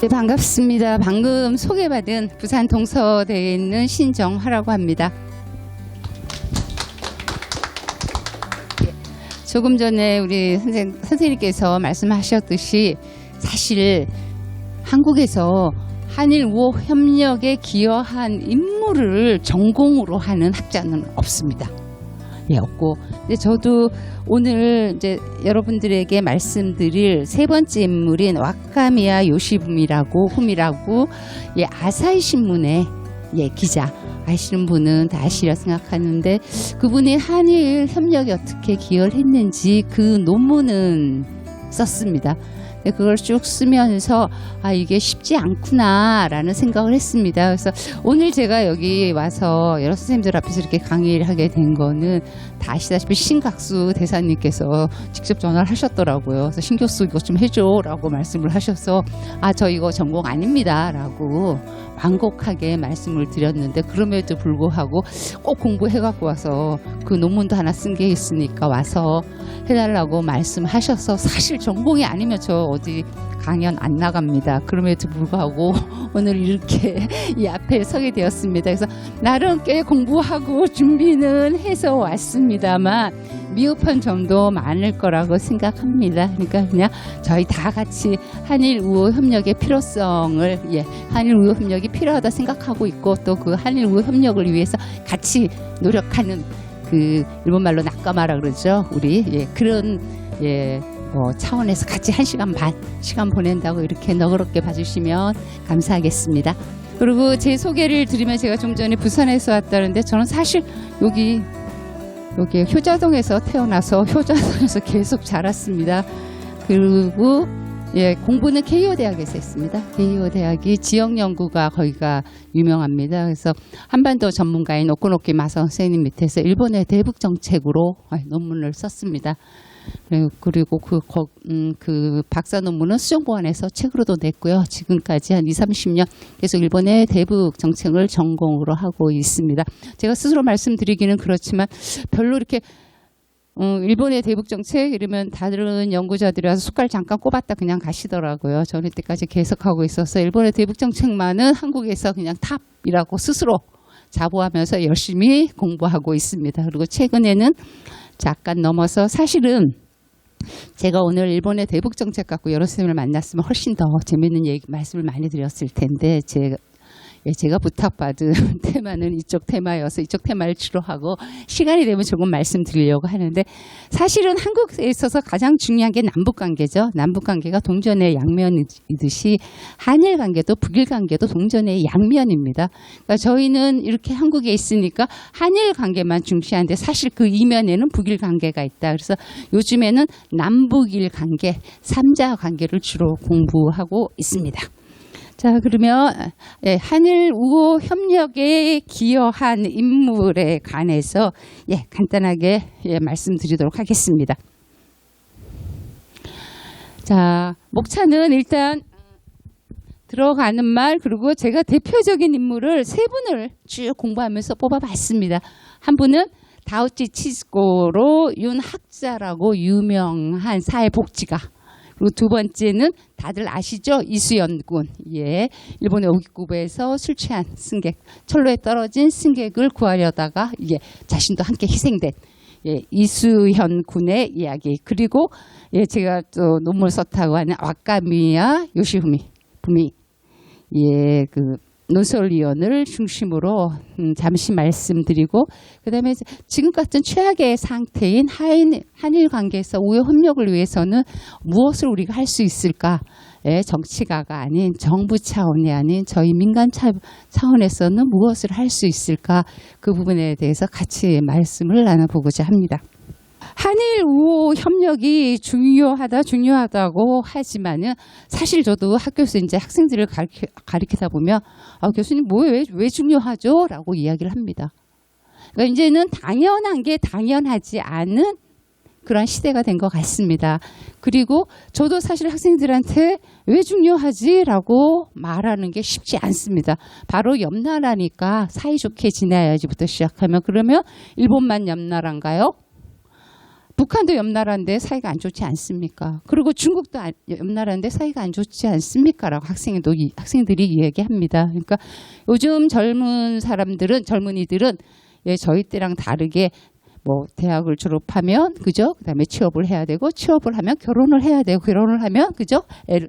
네, 반갑습니다. 방금 소개받은 부산 동서대에 있는 신정화라고 합니다. 조금 전에 우리 선생님께서 말씀하셨듯이 사실 한국에서 한일 우호 협력에 기여한 인물을 전공으로 하는 학자는 없습니다. 예, 없고. 근데 저도 오늘 이제 여러분들에게 말씀드릴 세 번째 인물인 와카미야 요시부미라고 예, 아사히 신문의 예, 기자. 아시는 분은 다 아시리라 생각하는데 그분이 한일 협력에 어떻게 기여를 했는지 그 논문은 썼습니다. 그걸 쭉 쓰면서 아 이게 쉽지 않구나라는 생각을 했습니다. 그래서 오늘 제가 여기 와서 여러 선생님들 앞에서 이렇게 강의를 하게 된 거는 다 아시다시피 신각수 대사님께서 직접 전화를 하셨더라고요. 그래서 신 교수 이거 좀 해줘라고 말씀을 하셔서 아 저 이거 전공 아닙니다라고 완곡하게 말씀을 드렸는데 그럼에도 불구하고 꼭 공부해갖고 와서 그 논문도 하나 쓴 게 있으니까 와서 해달라고 말씀하셔서 사실 전공이 아니면 저 어디 강연 안 나갑니다. 그럼에도 불구하고 오늘 이렇게 이 앞에 서게 되었습니다. 그래서 나름 꽤 공부하고 준비는 해서 왔습니다만 미흡한 점도 많을 거라고 생각합니다. 그러니까 그냥 저희 다 같이 한일 우호 협력의 필요성을 한일 우호 협력이 필요하다 생각하고 있고 또 그 한일 우호 협력을 위해서 같이 노력하는 그 일본말로 낙가마라 그러죠. 우리 그런 차원에서 같이 1시간 반 시간 보낸다고 이렇게 너그럽게 봐주시면 감사하겠습니다. 그리고 제 소개를 드리면 제가 좀 전에 부산에서 왔다는데 저는 사실 여기 효자동에서 태어나서 효자동에서 계속 자랐습니다. 그리고 공부는 케이오 대학에서 했습니다. 케이오 대학이 지역 연구가 거기가 유명합니다. 그래서 한반도 전문가인 오코노키 마사 선생님 밑에서 일본의 대북 정책으로 논문을 썼습니다. 그리고 그 박사 논문은 수정보안에서 책으로도 냈고요. 지금까지 한 20-30년 계속 일본의 대북 정책을 전공으로 하고 있습니다. 제가 스스로 말씀드리기는 그렇지만 별로 이렇게 일본의 대북 정책 이러면 다른 연구자들이 와서 숟갈 잠깐 꼽았다 그냥 가시더라고요. 저는 이때까지 계속하고 있어서 일본의 대북 정책만은 한국에서 그냥 탑이라고 스스로 자부하면서 열심히 공부하고 있습니다. 그리고 최근에는 잠깐 넘어서 사실은 제가 오늘 일본의 대북 정책 갖고 여러 선생님을 만났으면 훨씬 더 재미있는 말씀을 많이 드렸을 텐데 제가 부탁받은 테마는 이쪽 테마여서 이쪽 테마를 주로 하고 시간이 되면 조금 말씀드리려고 하는데 사실은 한국에 있어서 가장 중요한 게 남북관계죠. 남북관계가 동전의 양면이듯이 한일관계도 북일관계도 동전의 양면입니다. 그러니까 저희는 이렇게 한국에 있으니까 한일관계만 중시하는데 사실 그 이면에는 북일관계가 있다. 그래서 요즘에는 남북일관계, 3자 관계를 주로 공부하고 있습니다. 자, 그러면 한일 우호 협력에 기여한 인물에 관해서 간단하게 말씀드리도록 하겠습니다. 자, 목차는 일단 들어가는 말 그리고 제가 대표적인 인물을 세 분을 쭉 공부하면서 뽑아봤습니다. 한 분은 다우치 치즈코로 윤학자라고 유명한 사회복지가 그리고 두 번째는 다들 아시죠? 이수연 군. 일본의 오기쿠베에서 술 취한 승객, 철로에 떨어진 승객을 구하려다가 자신도 함께 희생된 이수현 군의 이야기. 그리고 제가 또 논문 썼다고 하는 와카미야 요시부미. 분이 예, 그 논설위원을 중심으로 잠시 말씀드리고 그다음에 지금 같은 최악의 상태인 한일 관계에서 우호 협력을 위해서는 무엇을 우리가 할 수 있을까? 예, 정치가가 아닌 정부 차원이 아닌 저희 민간 차원에서는 무엇을 할 수 있을까? 그 부분에 대해서 같이 말씀을 나눠보고자 합니다. 한일 우호 협력이 중요하다고 하지만은 사실 저도 학교에서 이제 학생들을 가르치다 보면 교수님 왜 중요하죠? 라고 이야기를 합니다. 그러니까 이제는 당연한 게 당연하지 않은 그런 시대가 된 것 같습니다. 그리고 저도 사실 학생들한테 왜 중요하지? 라고 말하는 게 쉽지 않습니다. 바로 옆나라니까 사이좋게 지내야지부터 시작하면 그러면 일본만 옆나라인가요? 북한도 옆나라인데 사이가 안 좋지 않습니까? 그리고 중국도 옆나라인데 사이가 안 좋지 않습니까? 라고 학생들이 이야기합니다. 그러니까 요즘 젊은이들은 예, 저희 때랑 다르게 뭐 대학을 졸업하면 그죠? 그다음에 취업을 해야 되고 취업을 하면 결혼을 해야 되고 결혼을 하면 그죠?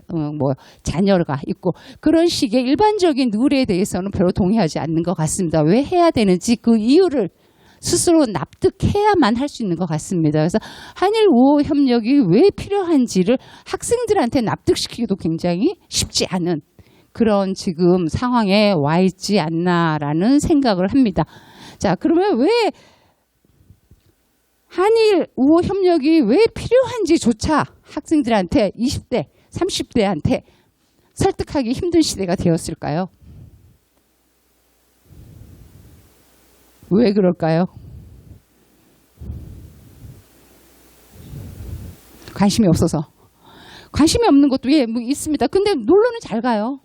뭐 자녀가 있고 그런 식의 일반적인 룰에 대해서는 별로 동의하지 않는 것 같습니다. 왜 해야 되는지 그 이유를 스스로 납득해야만 할 수 있는 것 같습니다. 그래서 한일 우호 협력이 왜 필요한지를 학생들한테 납득시키기도 굉장히 쉽지 않은 그런 지금 상황에 와 있지 않나라는 생각을 합니다. 자, 그러면 왜 한일 우호 협력이 왜 필요한지조차 학생들한테 20대, 30대한테 설득하기 힘든 시대가 되었을까요? 왜 그럴까요? 관심이 없어서. 관심이 없는 것도 뭐 있습니다. 근데 놀러는 잘 가요.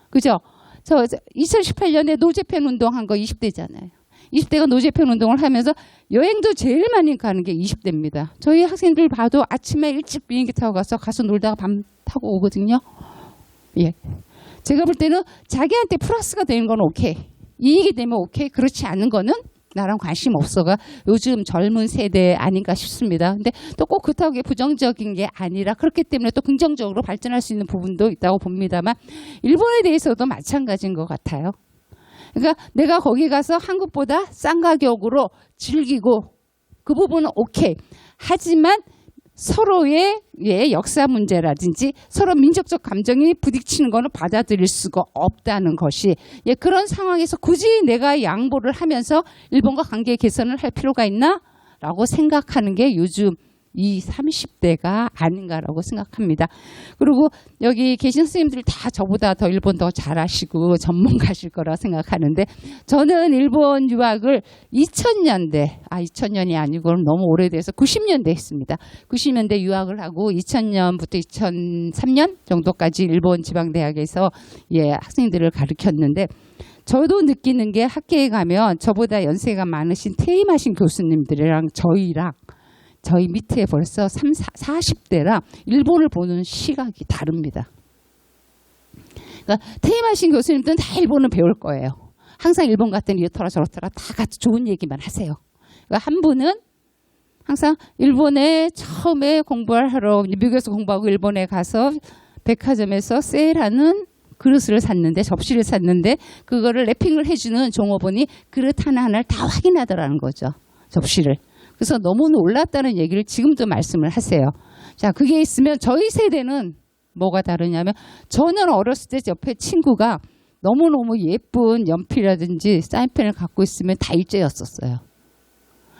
그죠? 저 2018년에 노재팬 운동한 거 20대잖아요. 20대가 노재팬 운동을 하면서 여행도 제일 많이 가는 게 20대입니다. 저희 학생들 봐도 아침에 일찍 비행기 타고 가서 놀다가 밤 타고 오거든요. 예. 제가 볼 때는 자기한테 플러스가 되는 건 오케이. 이익이 되면 오케이. 그렇지 않은 거는 나랑 관심 없어가 요즘 젊은 세대 아닌가 싶습니다. 근데 또 꼭 그렇다고 부정적인 게 아니라 그렇기 때문에 또 긍정적으로 발전할 수 있는 부분도 있다고 봅니다만 일본에 대해서도 마찬가지인 것 같아요. 그러니까 내가 거기 가서 한국보다 싼 가격으로 즐기고 그 부분은 오케이. 하지만 서로의 역사 문제라든지 서로 민족적 감정이 부딪히는 것을 받아들일 수가 없다는 것이 그런 상황에서 굳이 내가 양보를 하면서 일본과 관계 개선을 할 필요가 있나? 라고 생각하는 게 요즘 이 30대가 아닌가라고 생각합니다. 그리고 여기 계신 선생님들 다 저보다 더 일본 더 잘하시고 전문가실 거라 생각하는데 저는 일본 유학을 2000년이 아니고 너무 오래돼서 90년대 했습니다. 90년대 유학을 하고 2000년부터 2003년 정도까지 일본 지방대학에서 학생들을 가르쳤는데 저도 느끼는 게 학교에 가면 저보다 연세가 많으신 퇴임하신 교수님들이랑 저희 밑에 벌써 40대라 일본을 보는 시각이 다릅니다. 그러니까 퇴임하신 교수님들은 다 일본을 배울 거예요. 항상 일본 갔더니 이렇더라 저렇더라 다 같이 좋은 얘기만 하세요. 그러니까 한 분은 항상 일본에 처음에 공부를 하러 미국에서 공부하고 일본에 가서 백화점에서 세일하는 그릇을 샀는데 접시를 샀는데 그거를 랩핑을 해주는 종업원이 그릇 하나하나를 다 확인하더라는 거죠. 접시를. 그래서 너무 놀랐다는 얘기를 지금도 말씀을 하세요. 자, 그게 있으면 저희 세대는 뭐가 다르냐면 저는 어렸을 때 옆에 친구가 너무너무 예쁜 연필이라든지 사인펜을 갖고 있으면 다 일제였었어요.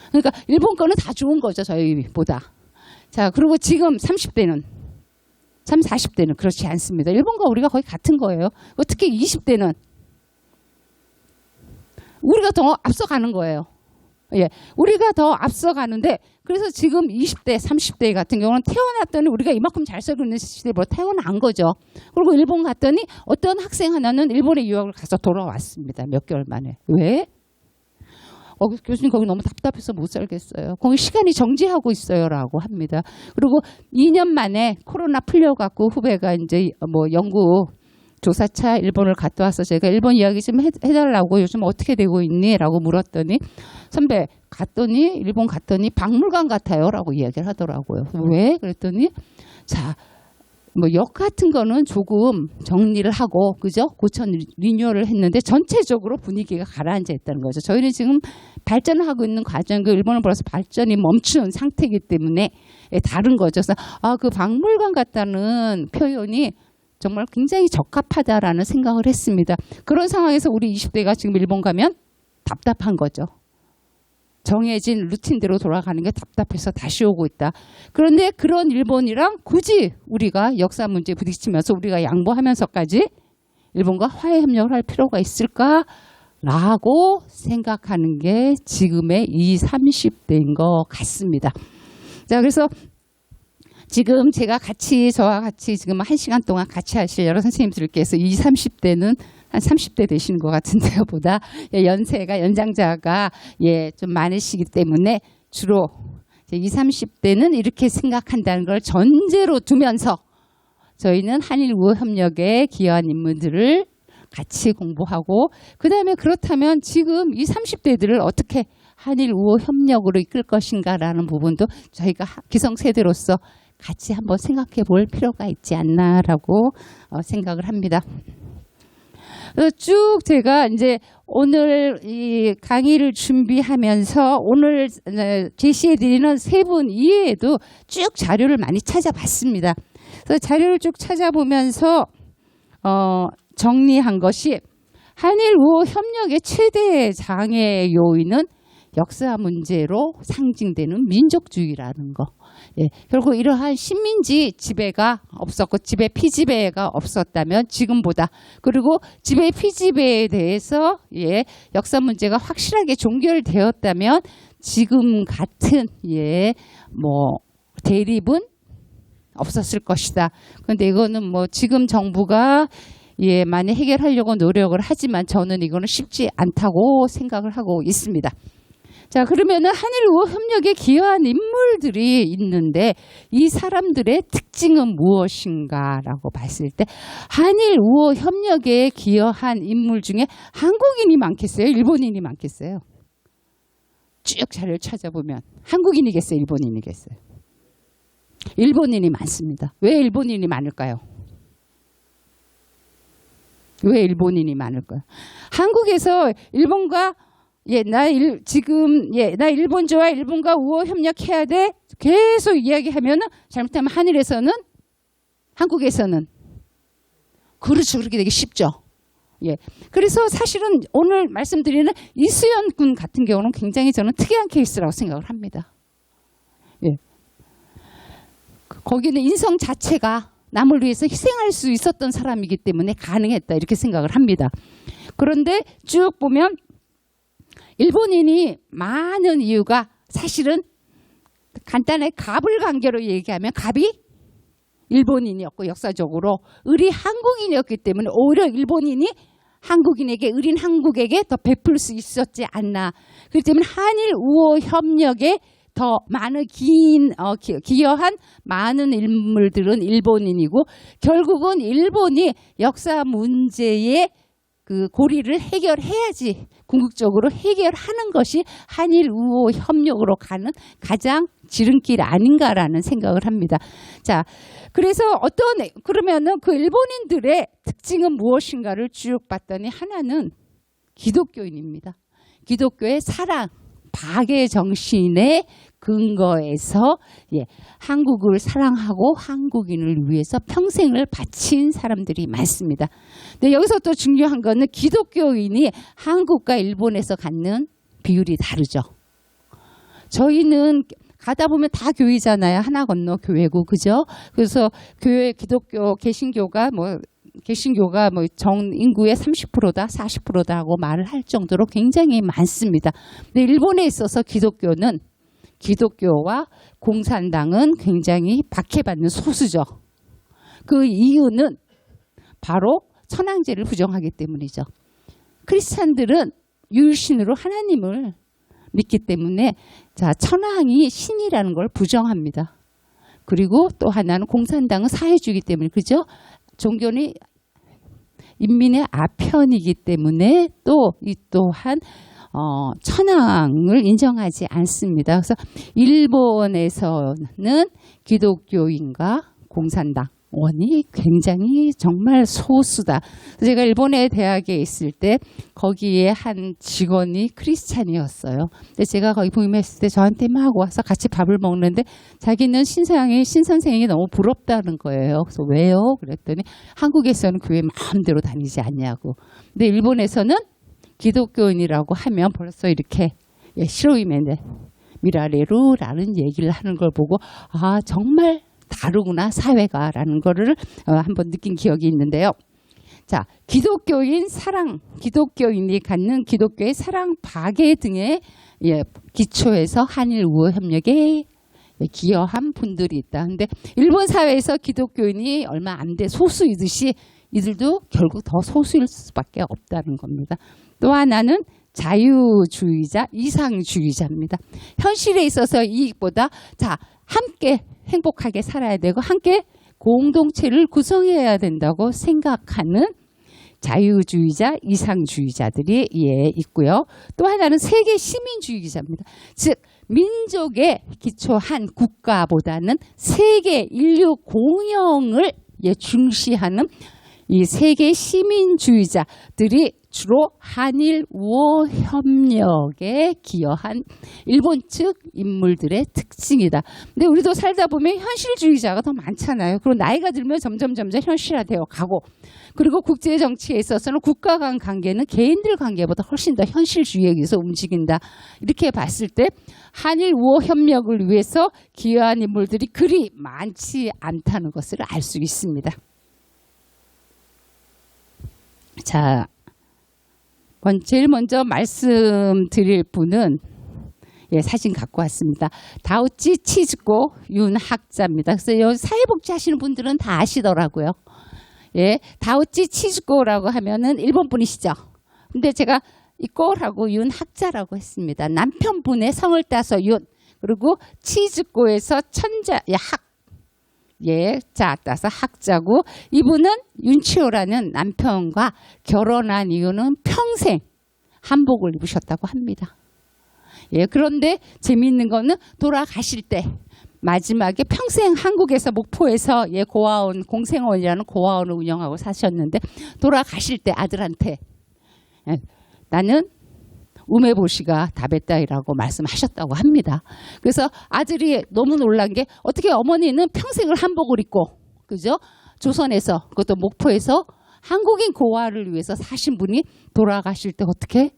그러니까 일본 거는 다 좋은 거죠. 저희보다. 자, 그리고 지금 30대는 40대는 그렇지 않습니다. 일본과 우리가 거의 같은 거예요. 특히 20대는 우리가 더 앞서가는 거예요. 우리가 더 앞서가는데 그래서 지금 20대, 30대 같은 경우는 태어났더니 우리가 이만큼 잘 살고 있는 시대로 태어난 거죠. 그리고 일본 갔더니 어떤 학생 하나는 일본에 유학을 가서 돌아왔습니다. 몇 개월 만에. 왜? 교수님 거기 너무 답답해서 못 살겠어요. 거기 시간이 정지하고 있어요라고 합니다. 그리고 2년 만에 코로나 풀려갖고 후배가 이제 연구 조사차 일본을 갔다 와서 제가 일본 이야기 좀 해달라고 요즘 어떻게 되고 있니? 라고 물었더니 선배 일본 갔더니 박물관 같아요 라고 이야기를 하더라고요. 왜? 그랬더니 자 뭐 역 같은 거는 조금 정리를 하고 그죠? 고쳐 리뉴얼을 했는데 전체적으로 분위기가 가라앉아 있다는 거죠. 저희는 지금 발전하고 있는 과정, 그 일본을 벌써 발전이 멈춘 상태이기 때문에 다른 거죠. 그래서 그 박물관 같다는 표현이 정말 굉장히 적합하다라는 생각을 했습니다. 그런 상황에서 우리 20대가 지금 일본 가면 답답한 거죠. 정해진 루틴대로 돌아가는 게 답답해서 다시 오고 있다. 그런데 그런 일본이랑 굳이 우리가 역사 문제에 부딪히면서 우리가 양보하면서까지 일본과 화해 협력을 할 필요가 있을까라고 생각하는 게 지금의 20, 30대인 것 같습니다. 자, 그래서 지금 제가 저와 같이 지금 1시간 동안 같이 하실 여러 선생님들께서 20, 30대는 한 30대 되시는 것 같은데요. 보다 연장자가 좀 많으시기 때문에 주로 20, 30대는 이렇게 생각한다는 걸 전제로 두면서 저희는 한일 우호 협력에 기여한 인물들을 같이 공부하고 그다음에 그렇다면 지금 20, 30대들을 어떻게 한일 우호 협력으로 이끌 것인가라는 부분도 저희가 기성세대로서 같이 한번 생각해 볼 필요가 있지 않나라고 생각을 합니다. 쭉 제가 이제 오늘 이 강의를 준비하면서 오늘 제시해 드리는 세 분 이외에도 쭉 자료를 많이 찾아봤습니다. 그래서 자료를 쭉 찾아보면서 정리한 것이 한일 우호 협력의 최대 장애 요인은 역사 문제로 상징되는 민족주의라는 거. 결국 이러한 식민지 지배가 없었고 지배 피지배가 없었다면 지금보다 그리고 지배 피지배에 대해서 역사 문제가 확실하게 종결되었다면 지금 같은 대립은 없었을 것이다. 그런데 이거는 뭐 지금 정부가 많이 해결하려고 노력을 하지만 저는 이거는 쉽지 않다고 생각을 하고 있습니다. 자, 그러면은 한일 우호 협력에 기여한 인물들이 있는데 이 사람들의 특징은 무엇인가라고 봤을 때 한일 우호 협력에 기여한 인물 중에 한국인이 많겠어요? 일본인이 많겠어요? 쭉 자료를 찾아보면 한국인이겠어요? 일본인이겠어요? 일본인이 많습니다. 왜 일본인이 많을까요? 왜 일본인이 많을까요? 한국에서 일본과 나 일본 좋아, 일본과 우호 협력해야 돼. 계속 이야기하면 잘못하면 한국에서는 그렇죠. 그렇게 되기 쉽죠. 그래서 사실은 오늘 말씀드리는 이수연 군 같은 경우는 굉장히 저는 특이한 케이스라고 생각을 합니다. 거기는 인성 자체가 남을 위해서 희생할 수 있었던 사람이기 때문에 가능했다 이렇게 생각을 합니다. 그런데 쭉 보면 일본인이 많은 이유가 사실은 간단하게 갑을 관계로 얘기하면 갑이 일본인이었고 역사적으로 을이 한국인이었기 때문에 오히려 일본인이 한국인에게 을인 한국에게 더 베풀 수 있었지 않나. 그렇기 때문에 한일 우호 협력에 더 많은 기여한 많은 인물들은 일본인이고 결국은 일본이 역사 문제에 그 고리를 해결해야지 궁극적으로 해결하는 것이 한일 우호 협력으로 가는 가장 지름길 아닌가라는 생각을 합니다. 자, 그래서 그러면은 그 일본인들의 특징은 무엇인가를 쭉 봤더니 하나는 기독교인입니다. 기독교의 사랑, 박애 정신의 근거에서 한국을 사랑하고 한국인을 위해서 평생을 바친 사람들이 많습니다. 근데 여기서 또 중요한 거는 기독교인이 한국과 일본에서 갖는 비율이 다르죠. 저희는 가다 보면 다 교회잖아요. 하나 건너 교회고, 그죠? 그래서 기독교, 개신교가 전 인구의 30%다, 40%다 하고 말을 할 정도로 굉장히 많습니다. 근데 일본에 있어서 기독교와 공산당은 굉장히 박해받는 소수죠. 그 이유는 바로 천황제를 부정하기 때문이죠. 크리스찬들은 유일신으로 하나님을 믿기 때문에 천황이 신이라는 걸 부정합니다. 그리고 또 하나는 공산당은 사회주의이기 때문에 그죠? 종교는 인민의 아편이기 때문에 또 이 또한 천황을 인정하지 않습니다. 그래서 일본에서는 기독교인과 공산당 원이 굉장히 정말 소수다. 제가 일본의 대학에 있을 때 거기에 한 직원이 크리스찬이었어요. 근데 제가 거기 부임했을 때 저한테 막 와서 같이 밥을 먹는데 자기는 신선생이 너무 부럽다는 거예요. 그래서 왜요? 그랬더니 한국에서는 교회 마음대로 다니지 않냐고. 근데 일본에서는 기독교인이라고 하면 벌써 이렇게 시로이메네 미라레루라는 얘기를 하는 걸 보고 아 정말 다르구나 사회가라는 거를 한번 느낀 기억이 있는데요. 자, 기독교인이 갖는 기독교의 사랑 박애 등의 기초에서 한일 우호 협력에 기여한 분들이 있다. 근데 일본 사회에서 기독교인이 얼마 안 돼 소수이듯이 이들도 결국 더 소수일 수밖에 없다는 겁니다. 또 하나는 자유주의자, 이상주의자입니다. 현실에 있어서 이익보다 자 함께 행복하게 살아야 되고 함께 공동체를 구성해야 된다고 생각하는 자유주의자, 이상주의자들이 있고요. 또 하나는 세계 시민주의자입니다. 즉 민족에 기초한 국가보다는 세계 인류 공영을 중시하는 이 세계 시민주의자들이 주로 한일 우호 협력에 기여한 일본 측 인물들의 특징이다. 근데 우리도 살다 보면 현실주의자가 더 많잖아요. 그리고 나이가 들면 점점 현실화되어 가고, 그리고 국제 정치에 있어서는 국가 간 관계는 개인들 관계보다 훨씬 더 현실주의에 의해서 움직인다. 이렇게 봤을 때 한일 우호 협력을 위해서 기여한 인물들이 그리 많지 않다는 것을 알 수 있습니다. 자, 제일 먼저 말씀드릴 분은 사진 갖고 왔습니다. 다우치 치즈코 윤학자입니다. 그래서 여기 사회복지 하시는 분들은 다 아시더라고요. 다우치 치즈코라고 하면은 일본 분이시죠. 근데 제가 이코라고 윤학자라고 했습니다. 남편분의 성을 따서 윤, 그리고 치즈코에서 천자 학 자 따서 학자고, 이분은 윤치호라는 남편과 결혼한 이유는 평생 한복을 입으셨다고 합니다. 그런데 재미있는 거는 돌아가실 때 마지막에 평생 한국에서 목포에서 고아원 공생원이라는 고아원을 운영하고 사셨는데 돌아가실 때 아들한테 나는 우메보시가 다베타이라고 말씀하셨다고 합니다. 그래서 아들이 너무 놀란 게 어떻게 어머니는 평생을 한복을 입고, 그죠? 조선에서, 그것도 목포에서 한국인 고아를 위해서 사신 분이 돌아가실 때 어떻게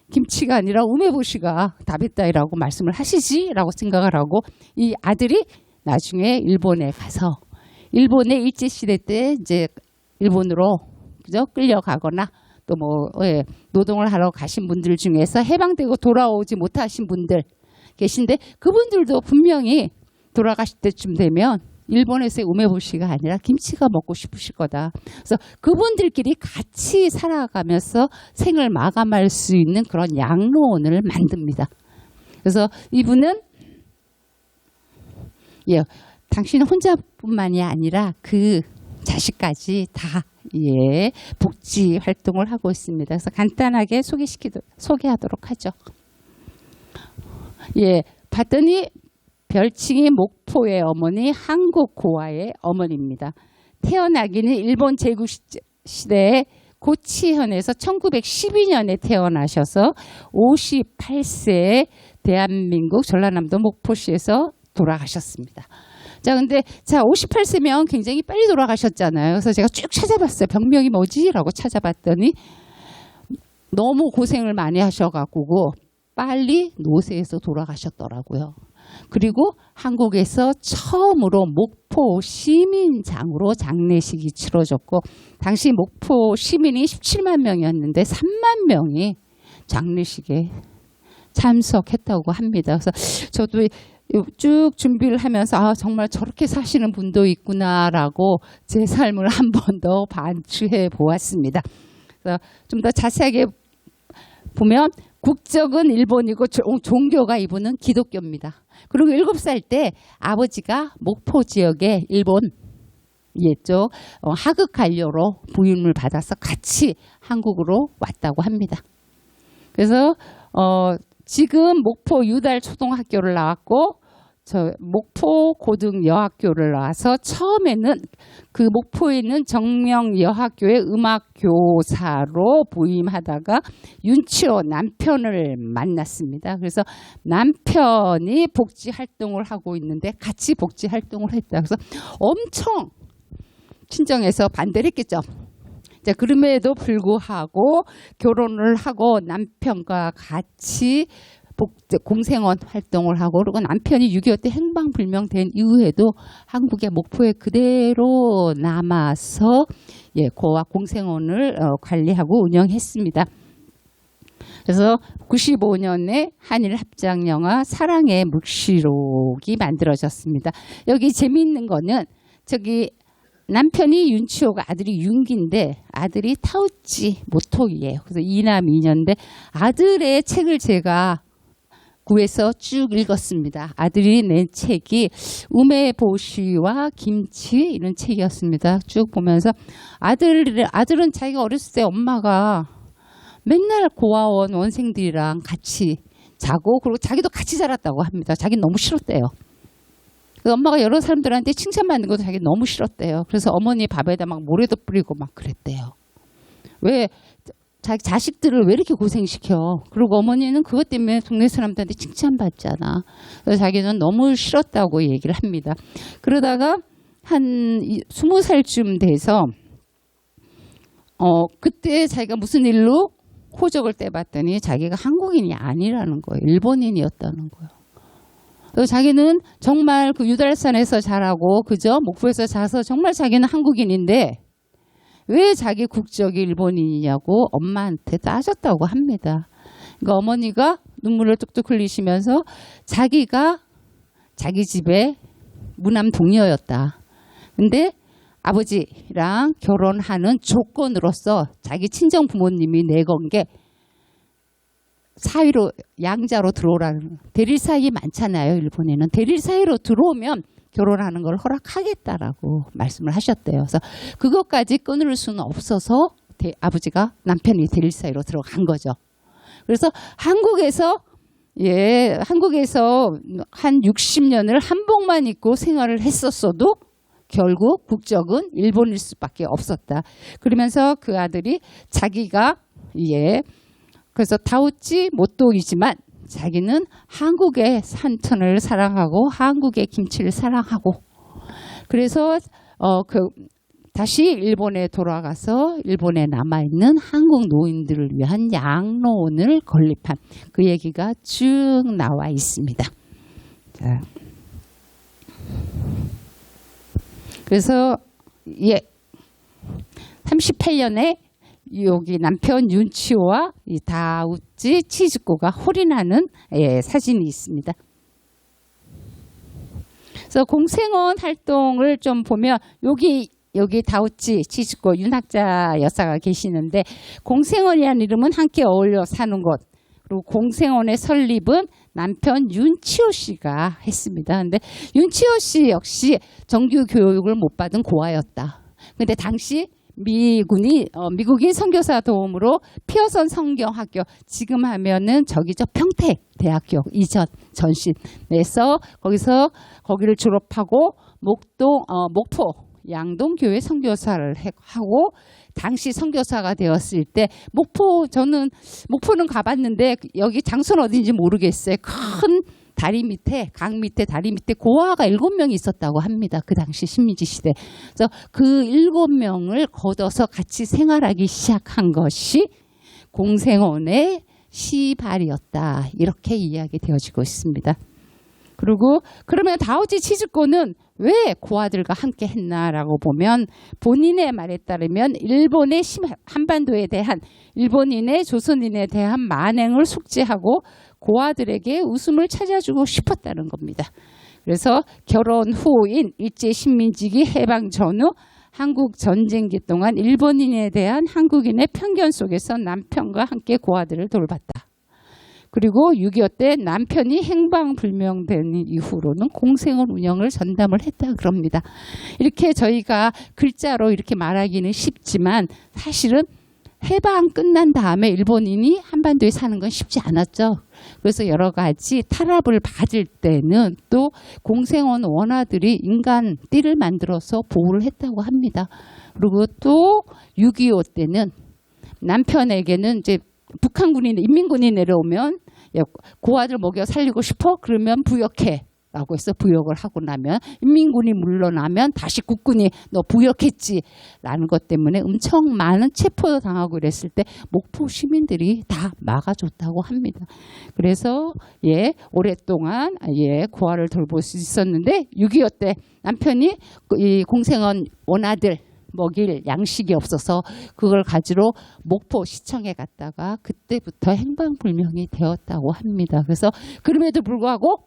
김치가 아니라 우메보시가 다베타이라고 말씀을 하시지라고 생각을 하고, 이 아들이 나중에 일본에 가서 일본의 일제시대 때 이제 일본으로 그죠? 끌려가거나 또 노동을 하러 가신 분들 중에서 해방되고 돌아오지 못하신 분들 계신데, 그분들도 분명히 돌아가실 때쯤 되면 일본에서의 우메보시가 아니라 김치가 먹고 싶으실 거다. 그래서 그분들끼리 같이 살아가면서 생을 마감할 수 있는 그런 양로원을 만듭니다. 그래서 이분은 당신 혼자뿐만이 아니라 그 자식까지 다 복지 활동을 하고 있습니다. 그래서 간단하게 소개하도록 하죠. 봤더니 별칭이 목포의 어머니, 한국 고아의 어머니입니다. 태어나기는 일본 제국시대에 고치현에서 1912년에 태어나셔서 58세에 대한민국 전라남도 목포시에서 돌아가셨습니다. 자, 근데 58세면 굉장히 빨리 돌아가셨잖아요. 그래서 제가 쭉 찾아봤어요. 병명이 뭐지? 라고 찾아봤더니 너무 고생을 많이 하셔가지고 빨리 노쇠에서 돌아가셨더라고요. 그리고 한국에서 처음으로 목포 시민장으로 장례식이 치러졌고, 당시 목포 시민이 17만 명이었는데 3만 명이 장례식에 참석했다고 합니다. 그래서 저도 쭉 준비를 하면서 정말 저렇게 사시는 분도 있구나라고 제 삶을 한 번 더 반추해 보았습니다. 그래서 좀 더 자세하게 보면 국적은 일본이고 종교가 이분은 기독교입니다. 그리고 7살 때 아버지가 목포 지역의 일본 쪽 하급 관료로 부임을 받아서 같이 한국으로 왔다고 합니다. 그래서 지금 목포 유달 초등학교를 나왔고 저 목포 고등여학교를 나와서 처음에는 그 목포에 있는 정명여학교의 음악교사로 부임하다가 윤치호 남편을 만났습니다. 그래서 남편이 복지활동을 하고 있는데 같이 복지활동을 했다. 그래서 엄청 친정에서 반대를 했겠죠. 자, 그럼에도 불구하고 결혼을 하고 남편과 같이 공생원 활동을 하고, 그리고 남편이 6.25 때 행방불명된 이후에도 한국의 목포에 그대로 남아서 고아 공생원을 관리하고 운영했습니다. 그래서 95년에 한일 합작 영화 사랑의 묵시록이 만들어졌습니다. 여기 재미있는 거는 저기 남편이 윤치호가 아들이 윤기인데 아들이 타우치 모토이예요. 그래서 이남 이녀인데 아들의 책을 제가 구해서 쭉 읽었습니다. 아들이 낸 책이 우메보시와 김치 이런 책이었습니다. 쭉 보면서 아들은 자기가 어렸을 때 엄마가 맨날 고아원 원생들이랑 같이 자고 그리고 자기도 같이 자랐다고 합니다. 자기는 너무 싫었대요. 그래서 엄마가 여러 사람들한테 칭찬받는 것도 자기 너무 싫었대요. 그래서 어머니 밥에다 막 모래도 뿌리고 막 그랬대요. 왜 자기 자식들을 왜 이렇게 고생시켜? 그리고 어머니는 그것 때문에 동네 사람들한테 칭찬받잖아. 그래서 자기는 너무 싫었다고 얘기를 합니다. 그러다가 한 20살쯤 돼서 그때 자기가 무슨 일로 호적을 떼봤더니 자기가 한국인이 아니라는 거예요. 일본인이었다는 거예요. 그래서 자기는 정말 그 유달산에서 자라고 그저 목포에서 자서 정말 자기는 한국인인데 왜 자기 국적이 일본인이냐고 엄마한테 따졌다고 합니다. 그러니까 어머니가 눈물을 뚝뚝 흘리시면서 자기가 자기 집에 무남 동녀였다. 근데 아버지랑 결혼하는 조건으로서 자기 친정 부모님이 내건 게 사위로 양자로 들어오라는, 대릴 사위 많잖아요. 일본에는 대릴 사위로 들어오면 결혼하는 걸 허락하겠다라고 말씀을 하셨대요. 그래서 그것까지 끊을 수는 없어서 아버지가 남편이 대릴 사위로 들어간 거죠. 그래서 한국에서 한 60년을 한복만 입고 생활을 했었어도 결국 국적은 일본일 수밖에 없었다. 그러면서 그 아들이 자기가 그래서 다우치 모토이지만 자기는 한국의 산천을 사랑하고 한국의 김치를 사랑하고 그래서 다시 일본에 돌아가서 일본에 남아있는 한국 노인들을 위한 양로원을 건립한 그 얘기가 쭉 나와 있습니다. 자. 그래서 38년에 여기 남편 윤치호와 이 다우치 치즈코가 홀인하는 사진이 있습니다. 그래서 공생원 활동을 좀 보면 여기 다우치 치즈코 윤학자 여사가 계시는데 공생원이라는 이름은 함께 어울려 사는 곳. 그리고 공생원의 설립은 남편 윤치호 씨가 했습니다. 근데 윤치호 씨 역시 정규 교육을 못 받은 고아였다. 근데 당시 미국인 선교사 도움으로 피어선 성경학교, 지금 하면은 저기죠, 평택대학교 이전 전신에서 거기를 졸업하고 목포 양동교회 선교사를 하고 당시 선교사가 되었을 때 저는 목포는 가봤는데 여기 장소는 어딘지 모르겠어요. 큰 다리 밑에, 강 밑에, 다리 밑에 고아가 7명이 있었다고 합니다. 그 당시 식민지 시대. 그래서 그 7명을 걷어서 같이 생활하기 시작한 것이 공생원의 시발이었다. 이렇게 이야기되어지고 있습니다. 그리고 그러면 다우치 치즈코는 왜 고아들과 함께 했나라고 보면 본인의 말에 따르면 일본의 한반도에 대한 일본인의 조선인에 대한 만행을 속죄하고 고아들에게 웃음을 찾아주고 싶었다는 겁니다. 그래서 결혼 후인 일제식민지기 해방 전후 한국 전쟁기 동안 일본인에 대한 한국인의 편견 속에서 남편과 함께 고아들을 돌봤다. 그리고 6.25 때 남편이 행방불명된 이후로는 공생원 운영을 전담을 했다 그럽니다. 이렇게 저희가 글자로 이렇게 말하기는 쉽지만 사실은 해방 끝난 다음에 일본인이 한반도에 사는 건 쉽지 않았죠. 그래서 여러 가지 탄압을 받을 때는 또 공생원 원아들이 인간 띠를 만들어서 보호를 했다고 합니다. 그리고 또 6.25 때는 남편에게는 이제 북한군이 인민군이 내려오면 고아들 먹여 살리고 싶어? 그러면 부역해. 라고 해서 부역을 하고 나면 인민군이 물러나면 다시 국군이 너 부역했지 라는 것 때문에 엄청 많은 체포도 당하고 이랬을 때 목포 시민들이 다 막아줬다고 합니다. 그래서 오랫동안 고아를 돌볼 수 있었는데 6.25 때 남편이 이 공생원 원아들 먹일 양식이 없어서 그걸 가지러 목포 시청에 갔다가 그때부터 행방불명이 되었다고 합니다. 그래서 그럼에도 불구하고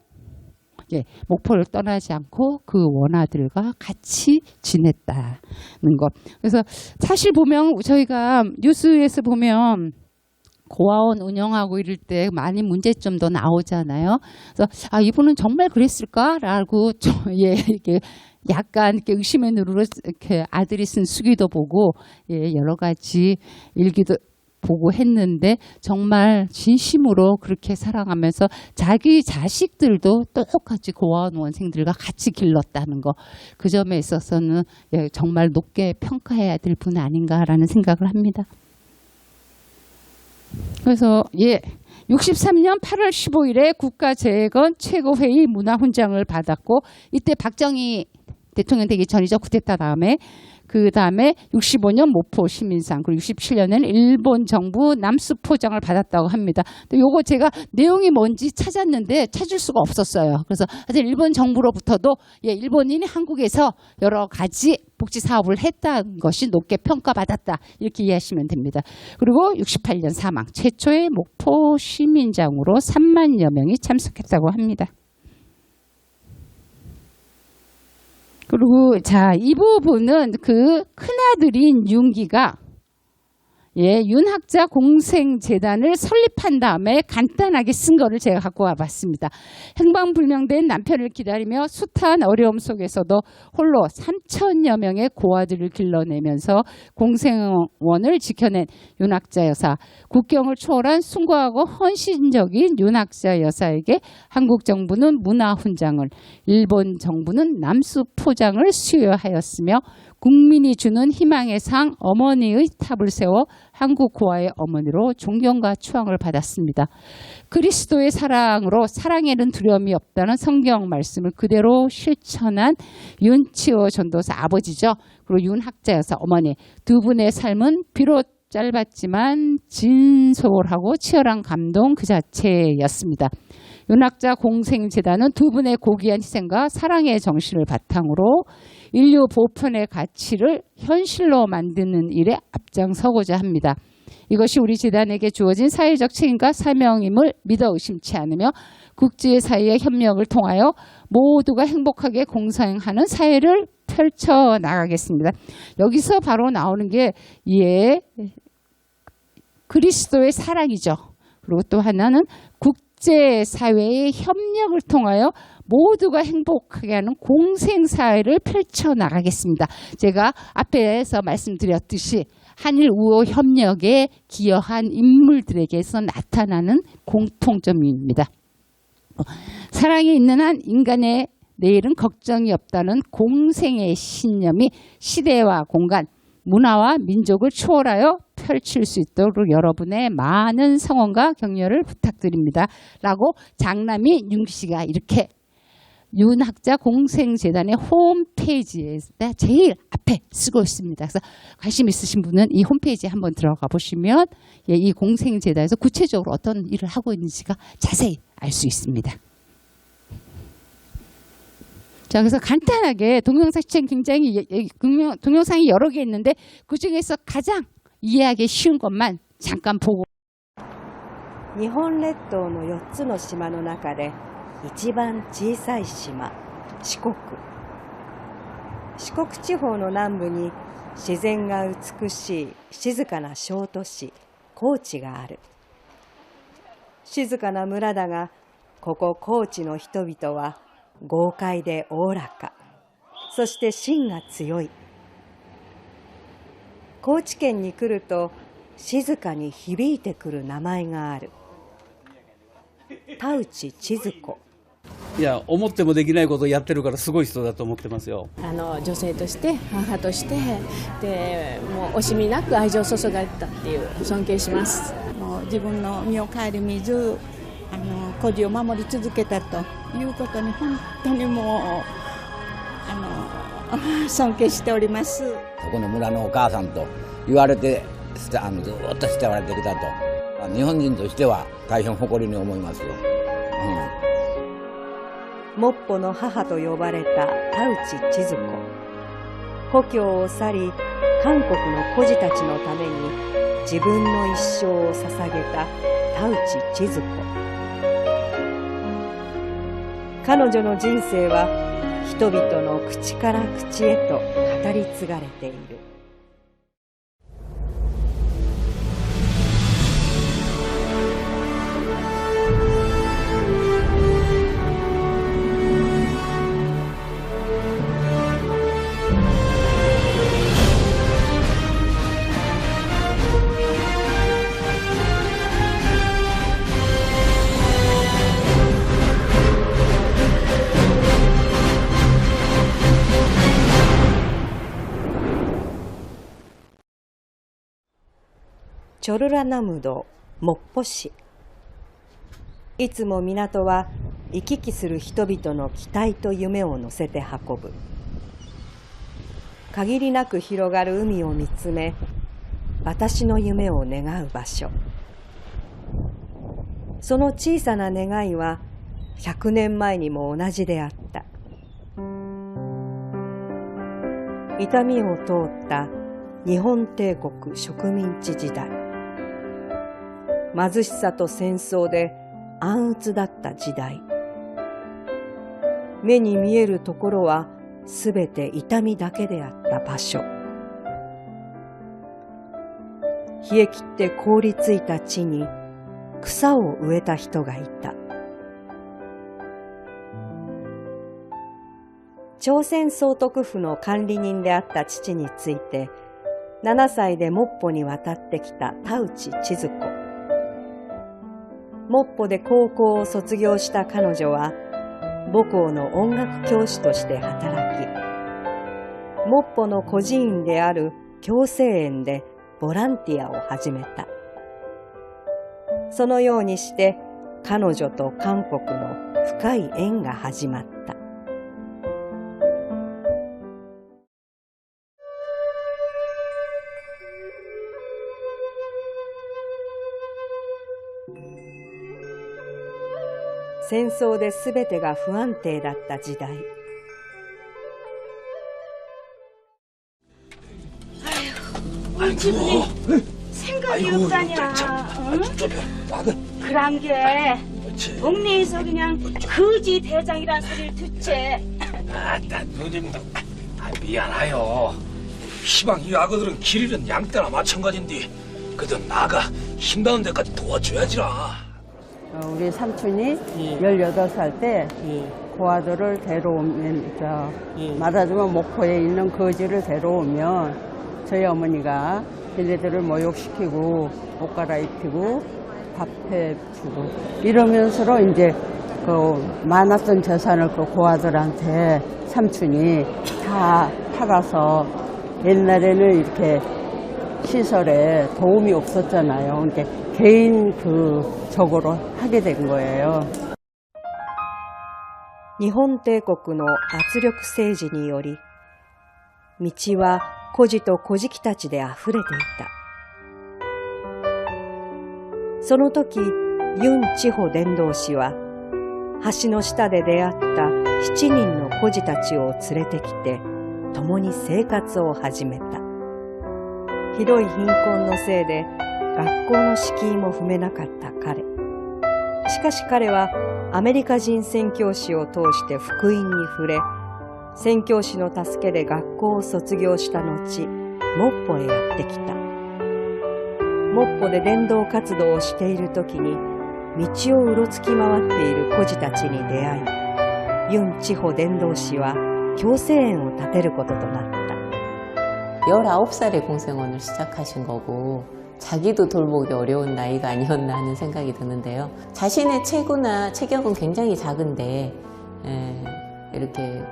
목포를 떠나지 않고 그 원아들과 같이 지냈다는 것. 그래서 사실 보면 저희가 뉴스에서 보면 고아원 운영하고 이럴 때 많이 문제점도 나오잖아요. 그래서 이분은 정말 그랬을까라고 이렇게 약간 이렇게 의심의 눈으로 이렇게 아들이 쓴 수기도 보고 여러 가지 일기도 보고 했는데 정말 진심으로 그렇게 사랑하면서 자기 자식들도 똑같이 고아원생들과 같이 길렀다는 거. 그 점에 있어서는 정말 높게 평가해야 될 분 아닌가라는 생각을 합니다. 그래서 63년 8월 15일에 국가재건 최고회의 문화훈장을 받았고 이때 박정희 대통령 되기 전이죠. 쿠데타 다음에. 그 다음에 65년 모포 시민상, 그리고 67년에는 일본 정부 남수포장을 받았다고 합니다. 요거 제가 내용이 뭔지 찾았는데 찾을 수가 없었어요. 그래서 사실 일본 정부로부터도 일본인이 한국에서 여러 가지 복지 사업을 했다는 것이 높게 평가받았다. 이렇게 이해하시면 됩니다. 그리고 68년 사망, 최초의 목포 시민장으로 3만여 명이 참석했다고 합니다. 그리고 이 부분은 그 큰아들인 윤기가 윤학자 공생재단을 설립한 다음에 간단하게 쓴 거를 제가 갖고 와봤습니다. 행방불명된 남편을 기다리며 숱한 어려움 속에서도 홀로 3천여 명의 고아들을 길러내면서 공생원을 지켜낸 윤학자 여사. 국경을 초월한 숭고하고 헌신적인 윤학자 여사에게 한국 정부는 문화훈장을, 일본 정부는 남수포장을 수여하였으며 국민이 주는 희망의 상 어머니의 탑을 세워 한국 고아의 어머니로 존경과 추앙을 받았습니다. 그리스도의 사랑으로 사랑에는 두려움이 없다는 성경 말씀을 그대로 실천한 윤치호 전도사 아버지죠. 그리고 윤학자 여사 어머니 두 분의 삶은 비록 짧았지만 진솔하고 치열한 감동 그 자체였습니다. 윤학자 공생재단은 두 분의 고귀한 희생과 사랑의 정신을 바탕으로 인류 보편의 가치를 현실로 만드는 일에 앞장서고자 합니다. 이것이 우리 재단에게 주어진 사회적 책임과 사명임을 믿어 의심치 않으며 국제사회의 협력을 통하여 모두가 행복하게 공생하는 사회를 펼쳐나가겠습니다. 여기서 바로 나오는 게 그리스도의 사랑이죠. 그리고 또 하나는 국제사회의 협력을 통하여 모두가 행복하게 하는 공생사회를 펼쳐나가겠습니다. 제가 앞에서 말씀드렸듯이 한일 우호 협력에 기여한 인물들에게서 나타나는 공통점입니다. 사랑이 있는 한 인간의 내일은 걱정이 없다는 공생의 신념이 시대와 공간, 문화와 민족을 초월하여 펼칠 수 있도록 여러분의 많은 성원과 격려를 부탁드립니다. 라고 장남이 윤씨가 이렇게 윤학자 공생재단의 홈페이지에다 제일 앞에 쓰고 있습니다. 그래서 관심 있으신 분은 이 홈페이지에 한번 들어가 보시면 이 공생재단에서 구체적으로 어떤 일을 하고 있는지가 자세히 알 수 있습니다. 자, 그래서 간단하게 동영상 시청 굉장히 동영상이 여러 개 있는데 그중에서 가장 이해하기 쉬운 것만 잠깐 보고. 日本列島の4つの島の中で一番小さい島、四国。四国地方の南部に自然が美しい静かな小都市、高知がある。静かな村だが、ここ高知の人々は豪快でおおらか、そして芯が強い。高知県に来ると静かに響いてくる名前がある。田内千鶴子。いや、思ってもできないことをやってるからすごい人だと思ってますよ。女性として母としてでもう惜しみなく愛情を注がれたっていう尊敬します。もう自分の身を顧みず孤児を守り続けたということに本当にもう尊敬しております。そこの村のお母さんと言われてずっと慕われてきたと、日本人としては大変誇りに思いますよ。モッポの母と呼ばれた田内千鶴子。故郷を去り韓国の孤児たちのために自分の一生を捧げた田内千鶴子。彼女の人生は人々の口から口へと語り継がれている。チョルラナムドモッポ市。いつも港は行き来する人々の期待と夢を乗せて運ぶ。限りなく広がる海を見つめ、私の夢を願う場所。その小さな願いは100年前にも同じであった。痛みを通った日本帝国植民地時代。貧しさと戦争で暗鬱だった時代。目に見えるところはすべて痛みだけであった場所。冷え切って凍りついた地に草を植えた人がいた。朝鮮総督府の管理人であった父について7歳でモッポに渡ってきた田内千鶴子。モッポで高校を卒業した彼女は母校の音楽教師として働き、モッポの孤児院である共生園でボランティアを始めた。そのようにして彼女と韓国の深い縁が始まった。戦争で全てが不安定だった時代。집이 생각이 없다냐. 응? 그런 게 동네에서 그냥 거지 대장이란 소리를 듣지. 아따 누님도 미안해요. 시방 이 아거들은 길 잃은 양떼나 마찬가지인데 그래도 나가 힘닿은 데까지 도와줘야지라. 우리 삼촌이 18살 때 고아들을 데려오면 말하자면 목포에 있는 거지를 데려오면 저희 어머니가 걔네들을 모욕시키고 옷 갈아입히고 밥 해주고 이러면서 이제 그 많았던 재산을 그 고아들한테 삼촌이 다 팔아서 옛날에는 이렇게 시설에 도움이 없었잖아요. 그러니까 개인 적으로 하게 된 거예요. 日本帝国の圧力政治により、道は孤児と孤児たちであふれていた。その時、ユン・チホ伝道師は、橋の下で出会った7人の孤児たちを連れてきて、共に生活を始めた。ひどい貧困のせいで、学校の敷居も踏めなかった彼。しかし彼はアメリカ人宣教師を通して福音に触れ、宣教師の助けで学校を卒業した後、モッポへやってきた。モッポで伝道活動をしている時に、道をうろつき回っている孤児たちに出会い、ユン・チホ伝道師は共生園を建てることとなった。 19살에 공생원을 시작하신 거고 자기도 돌보기 어려운 나이가 아니었나 하는 생각이 드는데요. 자신의 체구나 체격은 굉장히 작은데 이렇게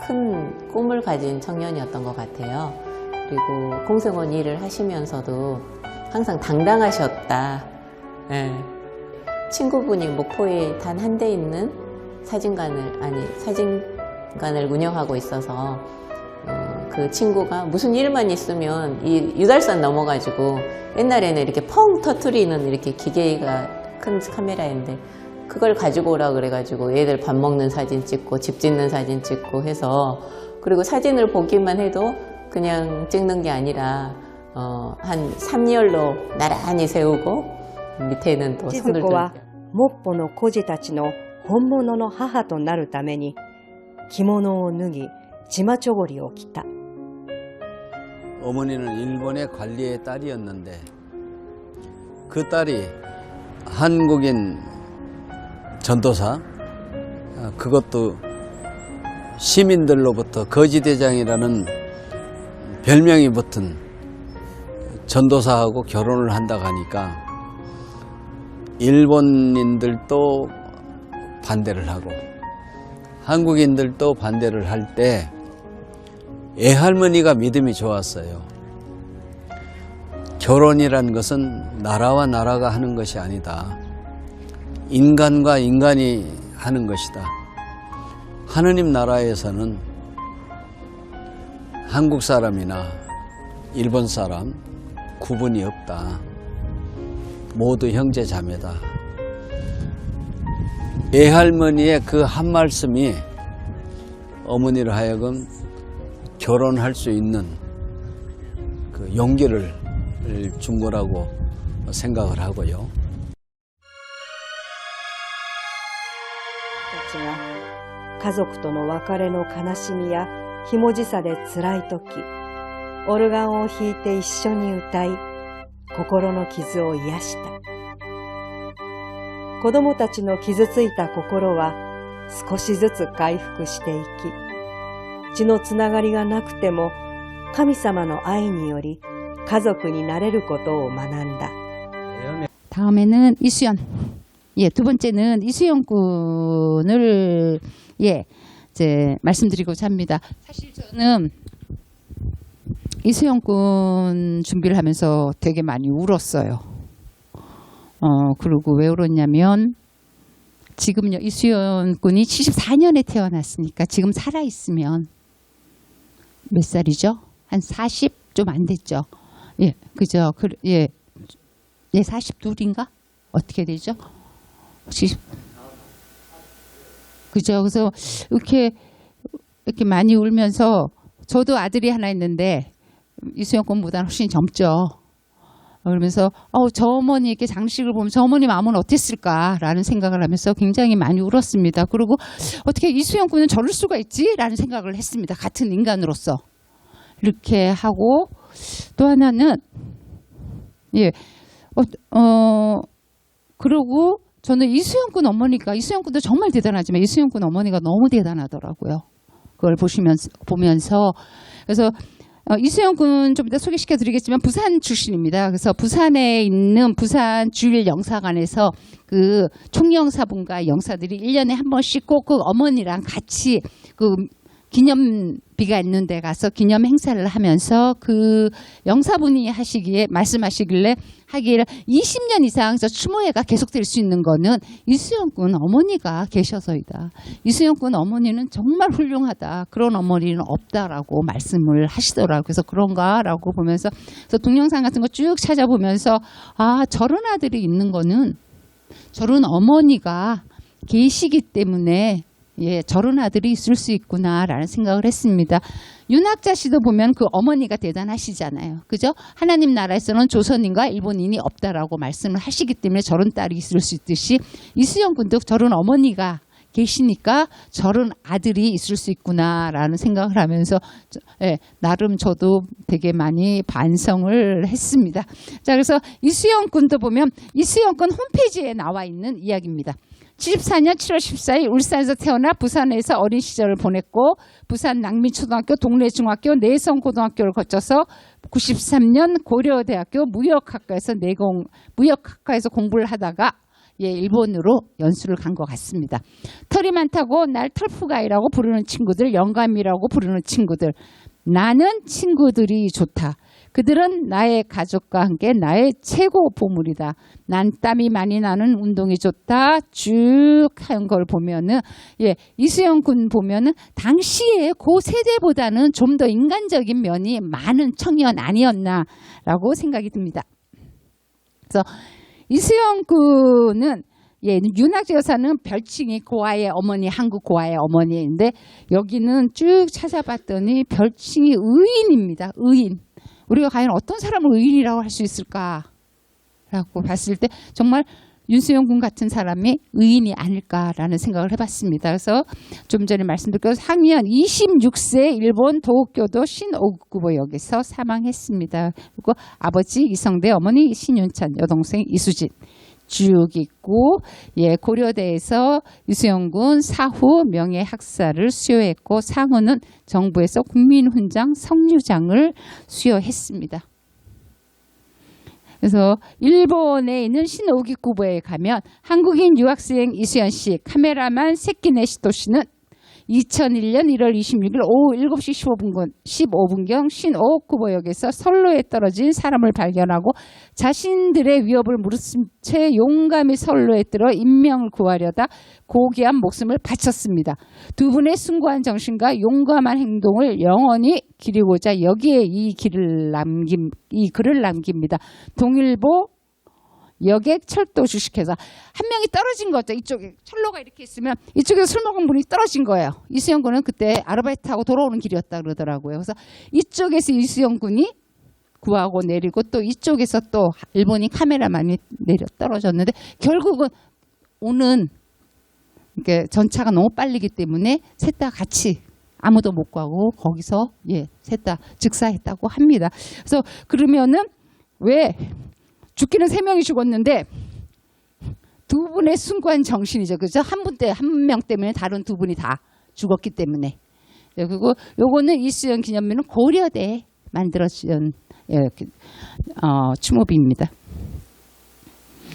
큰 꿈을 가진 청년이었던 것 같아요. 그리고 공생원 일을 하시면서도 항상 당당하셨다. 친구분이 목포에 단 한 대 있는 사진관을 운영하고 있어서 그 친구가 무슨 일만 있으면 이 유달산 넘어가지고 옛날에는 이렇게 펑 터트리는 이렇게 기계가 큰 카메라인데 그걸 가지고 오라 그래가지고 애들 밥 먹는 사진 찍고 집 짓는 사진 찍고 해서 그리고 사진을 보기만 해도 그냥 찍는 게 아니라 한 3열로 나란히 세우고 밑에는 또 千 손을 鶴子は 좀 モッポの孤児たちの本物の母となるために着物を脱ぎチマチョゴリを着た。 어머니는 일본의 관리의 딸이었는데 그 딸이 한국인 전도사, 그것도 시민들로부터 거지대장이라는 별명이 붙은 전도사하고 결혼을 한다고 하니까 일본인들도 반대를 하고 한국인들도 반대를 할 때 애할머니가 믿음이 좋았어요. 결혼이란 것은 나라와 나라가 하는 것이 아니다. 인간과 인간이 하는 것이다. 하느님 나라에서는 한국 사람이나 일본 사람 구분이 없다. 모두 형제 자매다. 애할머니의 그 한 말씀이 어머니를 하여금 결혼할 수 있는 그 용기를 준 거라고 생각을 하고요. たちが家族との別れの悲しみやひもじさで辛い時、オルガンを弾いて一緒に歌い、心の傷を癒した。子供たちの傷ついた心は少しずつ回復していき、血のつながりがなくても神様の愛により家族になれることを学んだ。 다음에는 이수연. 예, 두 번째는 이수연 군을 이제 말씀드리고자 합니다. 사실 저는 이수연 군 준비를 하면서 되게 많이 울었어요. 그리고 왜 울었냐면 지금요, 이수연 군이 74년에 태어났으니까 지금 살아있으면 몇 살이죠? 한 40 좀 안 됐죠? 예, 그죠? 예, 42인가? 어떻게 되죠? 그죠? 그래서 이렇게 많이 울면서 저도 아들이 하나 있는데 이수연 군보다는 훨씬 젊죠. 그러면서 저 어머니에게 장식을 보면 저 어머니 마음은 어땠을까라는 생각을 하면서 굉장히 많이 울었습니다. 그리고 어떻게 이수연 군은 저럴 수가 있지라는 생각을 했습니다. 같은 인간으로서 이렇게 하고 또 하나는 그리고 저는 이수연 군 어머니가 이수연 군도 정말 대단하지만 이수연 군 어머니가 너무 대단하더라고요. 그걸 보면서 그래서 이수연 군 좀 이따 소개시켜 드리겠지만 부산 출신입니다. 그래서 부산에 있는 부산 주일 영사관에서 그 총영사분과 영사들이 1년에 한 번씩 꼭 그 어머니랑 같이 그 기념비가 있는 데 가서 기념 행사를 하면서 그 영사분이 말씀하시길래 하기를 20년 이상 저 추모회가 계속될 수 있는 거는 이수연 군 어머니가 계셔서이다. 이수연 군 어머니는 정말 훌륭하다. 그런 어머니는 없다라고 말씀을 하시더라고요. 그래서 그런가라고 보면서 그래서 동영상 같은 거 쭉 찾아보면서 저런 아들이 있는 거는 저런 어머니가 계시기 때문에 저런 아들이 있을 수 있구나라는 생각을 했습니다. 윤학자 씨도 보면 그 어머니가 대단하시잖아요. 그죠? 하나님 나라에서는 조선인과 일본인이 없다라고 말씀을 하시기 때문에 저런 딸이 있을 수 있듯이 이수연 군도 저런 어머니가 계시니까 저런 아들이 있을 수 있구나라는 생각을 하면서 나름 저도 되게 많이 반성을 했습니다. 자, 그래서 이수연 군도 보면 이수연 군 홈페이지에 나와 있는 이야기입니다. 74년 7월 14일 울산에서 태어나 부산에서 어린 시절을 보냈고 부산 낭민초등학교, 동래중학교, 내성고등학교를 거쳐서 93년 고려대학교 무역학과에서 공부를 하다가 일본으로 연수를 간 것 같습니다. 털이 많다고 날 털프가이라고 부르는 친구들, 영감이라고 부르는 친구들, 나는 친구들이 좋다. 그들은 나의 가족과 함께 나의 최고 보물이다. 난 땀이 많이 나는 운동이 좋다. 쭉 하는 걸 보면은, 이수영 군 보면은 당시에 그 세대보다는 좀 더 인간적인 면이 많은 청년 아니었나라고 생각이 듭니다. 그래서 이수영 군은 윤학재 여사는 별칭이 고아의 어머니, 한국 고아의 어머니인데 여기는 쭉 찾아봤더니 별칭이 의인입니다. 의인. 우리가 과연 어떤 사람을 의인이라고 할 수 있을까라고 봤을 때 정말 윤수영 군 같은 사람이 의인이 아닐까라는 생각을 해봤습니다. 그래서 좀 전에 말씀드렸고 상년 26세 일본 도쿄도 신오구보역에서 사망했습니다. 그리고 아버지 이성대, 어머니 신윤찬, 여동생 이수진 쭉 있고 고려대에서 이수영 군 사후 명예학사를 수여했고 상후는 정부에서 국민훈장 성류장을 수여했습니다. 그래서 일본에 있는 신오기쿠보에 가면 한국인 유학생 이수연 씨, 카메라만 세키네 시토 씨는 2001년 1월 26일 오후 7시 15분경 신오쿠보역에서 선로에 떨어진 사람을 발견하고 자신들의 위협을 무릅쓴 채 용감히 선로에 들어 인명을 구하려다 고귀한 목숨을 바쳤습니다. 두 분의 숭고한 정신과 용감한 행동을 영원히 기리고자 여기에 이 글을 남깁니다. 동일보 여객 철도 주식회사. 한 명이 떨어진 거죠. 이쪽에 철로가 이렇게 있으면 이쪽에서 술 먹은 분이 떨어진 거예요. 이수영 군은 그때 아르바이트하고 돌아오는 길이었다 그러더라고요. 그래서 이쪽에서 이수영 군이 구하고 내리고 또 이쪽에서 또 일본인 카메라만이 내려 떨어졌는데 결국은 오는 이렇게 전차가 너무 빨리기 때문에 셋 다 같이 아무도 못 구하고 거기서 셋 다 즉사했다고 합니다. 그래서 그러면은 왜 죽기는 3명이 죽었는데 두 분의 숭고한 정신이죠. 그죠? 한 명 때문에 다른 두 분이 다 죽었기 때문에. 그리고 요거는 이수영 기념비는 고려대에 만들어진 추모비입니다.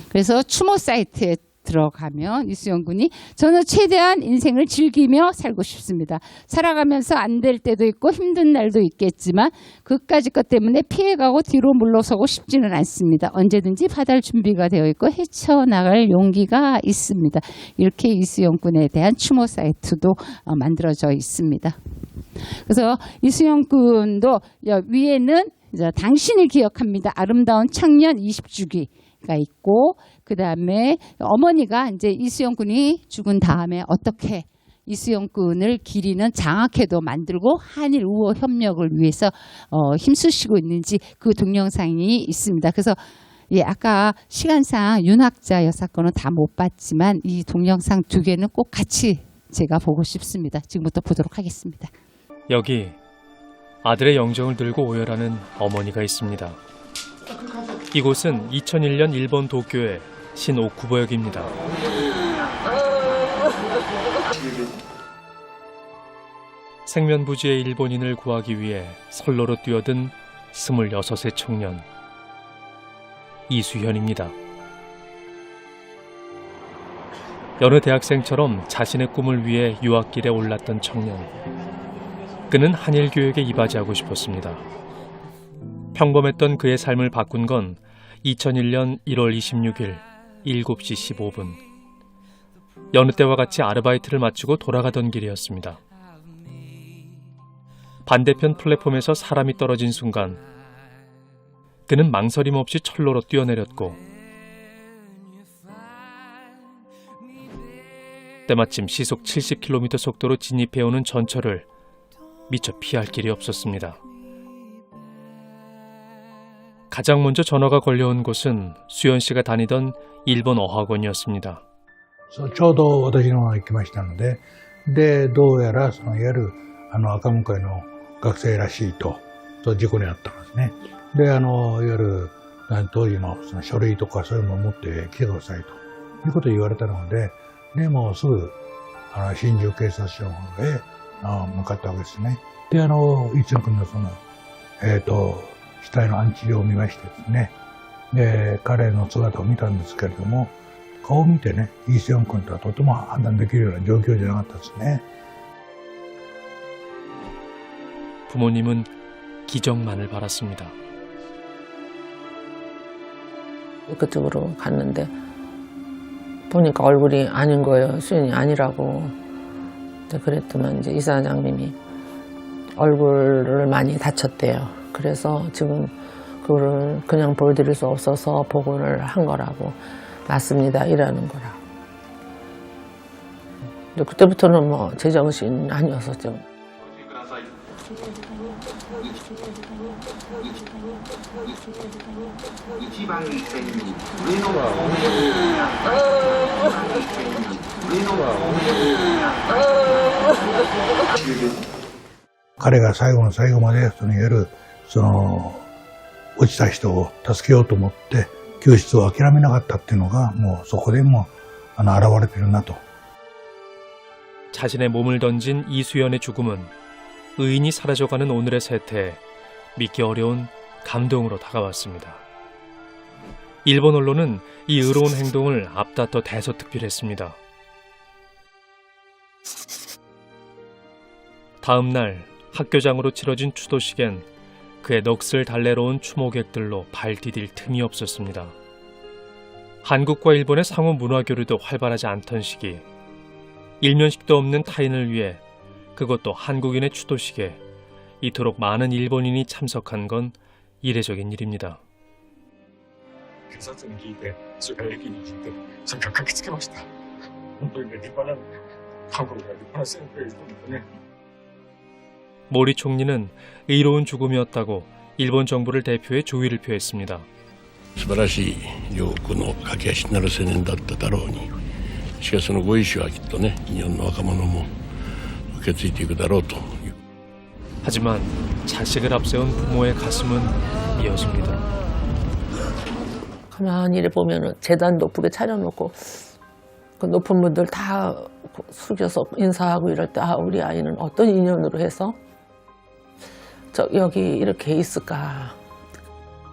그래서 추모 사이트에 들어가면 이수영 군이 저는 최대한 인생을 즐기며 살고 싶습니다. 살아가면서 안 될 때도 있고 힘든 날도 있겠지만 그까짓 것 때문에 피해가고 뒤로 물러서고 싶지는 않습니다. 언제든지 받을 준비가 되어 있고 헤쳐나갈 용기가 있습니다. 이렇게 이수영 군에 대한 추모 사이트도 만들어져 있습니다. 그래서 이수영 군도 위에는 당신을 기억합니다. 아름다운 청년 20주기가 있고 그 다음에 어머니가 이제 이수영 군이 죽은 다음에 어떻게 이수영 군을 기리는 장학회도 만들고 한일 우호 협력을 위해서 힘쓰시고 있는지 그 동영상이 있습니다. 그래서 아까 시간상 윤학자 여사 거는 다 못 봤지만 이 동영상 2개는 꼭 같이 제가 보고 싶습니다. 지금부터 보도록 하겠습니다. 여기 아들의 영정을 들고 오열하는 어머니가 있습니다. 이곳은 2001년 일본 도쿄의 신오쿠보역입니다. 생면부지의 일본인을 구하기 위해 선로로 뛰어든 26의 청년 이수현입니다. 여느 대학생처럼 자신의 꿈을 위해 유학길에 올랐던 청년. 그는 한일교육에 이바지하고 싶었습니다. 평범했던 그의 삶을 바꾼 건 2001년 1월 26일 7시 15분. 여느 때와 같이 아르바이트를 마치고 돌아가던 길이었습니다. 반대편 플랫폼에서 사람이 떨어진 순간 그는 망설임 없이 철로로 뛰어내렸고 때마침 시속 70km 속도로 진입해오는 전철을 미처 피할 길이 없었습니다. 가장 먼저 전화가 걸려온 곳은 수연 씨가 다니던 일본 어학원이었습니다. ちょうど私の方が行きましたので、でどうやらそのいわゆる赤向会の学生らしいと事故に遭ったんですね。でいわゆる当時のその書類とかそういうのを持って来てくださいということを言われたので、で、もうすぐ、新宿警察署へ、向かったわけですね。で、一野君の死体の安置所を見ましてですね。で、彼の姿を見たんですけれども、顔を見てね、イ・セヨン君とはとても判断できるような状況じゃなかったですね。 부모님은 기적만을 바랐습니다. 그쪽으로 갔는데 보니까 얼굴이 아닌 거예요. 수연이 아니라고. 그랬더만 이제 이사장님이 얼굴을 많이 다쳤대요. 그래서 지금 그거를 그냥 보여드릴 수 없어서 복원을 한 거라고. 맞습니다. 이라는 거라. 근데 그때부터는 뭐 제정신 아니었었죠.彼が最後の最後までそのいわゆる落ちた人を助けようと思って救出を諦めなかったっていうのがもうそこでも現れてるなと。 자신의 몸을 던진 이수연의 죽음은 의인이 사라져가는 오늘의 세태에 믿기 어려운 감동으로 다가왔습니다. 일본 언론은 이 의로운 행동을 앞다퉈 대서특필했습니다. 다음 날 학교장으로 치러진 추도식엔 그의 넋을 달래러 온 추모객들로 발 디딜 틈이 없었습니다. 한국과 일본의 상호 문화 교류도 활발하지 않던 시기, 일면식도 없는 타인을 위해 그것도 한국인의 추도식에 이토록 많은 일본인이 참석한 건 이례적인 일입니다. 警察に聞いて、それから駅に聞いて、それから駆けつけました。本当にね、立派な、韓国が立派な先輩ですね。 모리 총리는 의로운 죽음이었다고 일본 정부를 대표해 조의를 표했습니다. 素晴らしい両国の駆け足になる青年だっただろうに、しかしそのご意志はきっとね、日本の若者も受け継いでいくだろうと。 하지만 자식을 앞세운 부모의 가슴은 미어집니다. 가만히 이래 보면은 재단 높게 차려놓고 그 높은 분들 다 숙여서 인사하고 이럴 때 아, 우리 아이는 어떤 인연으로 해서 저 여기 이렇게 있을까.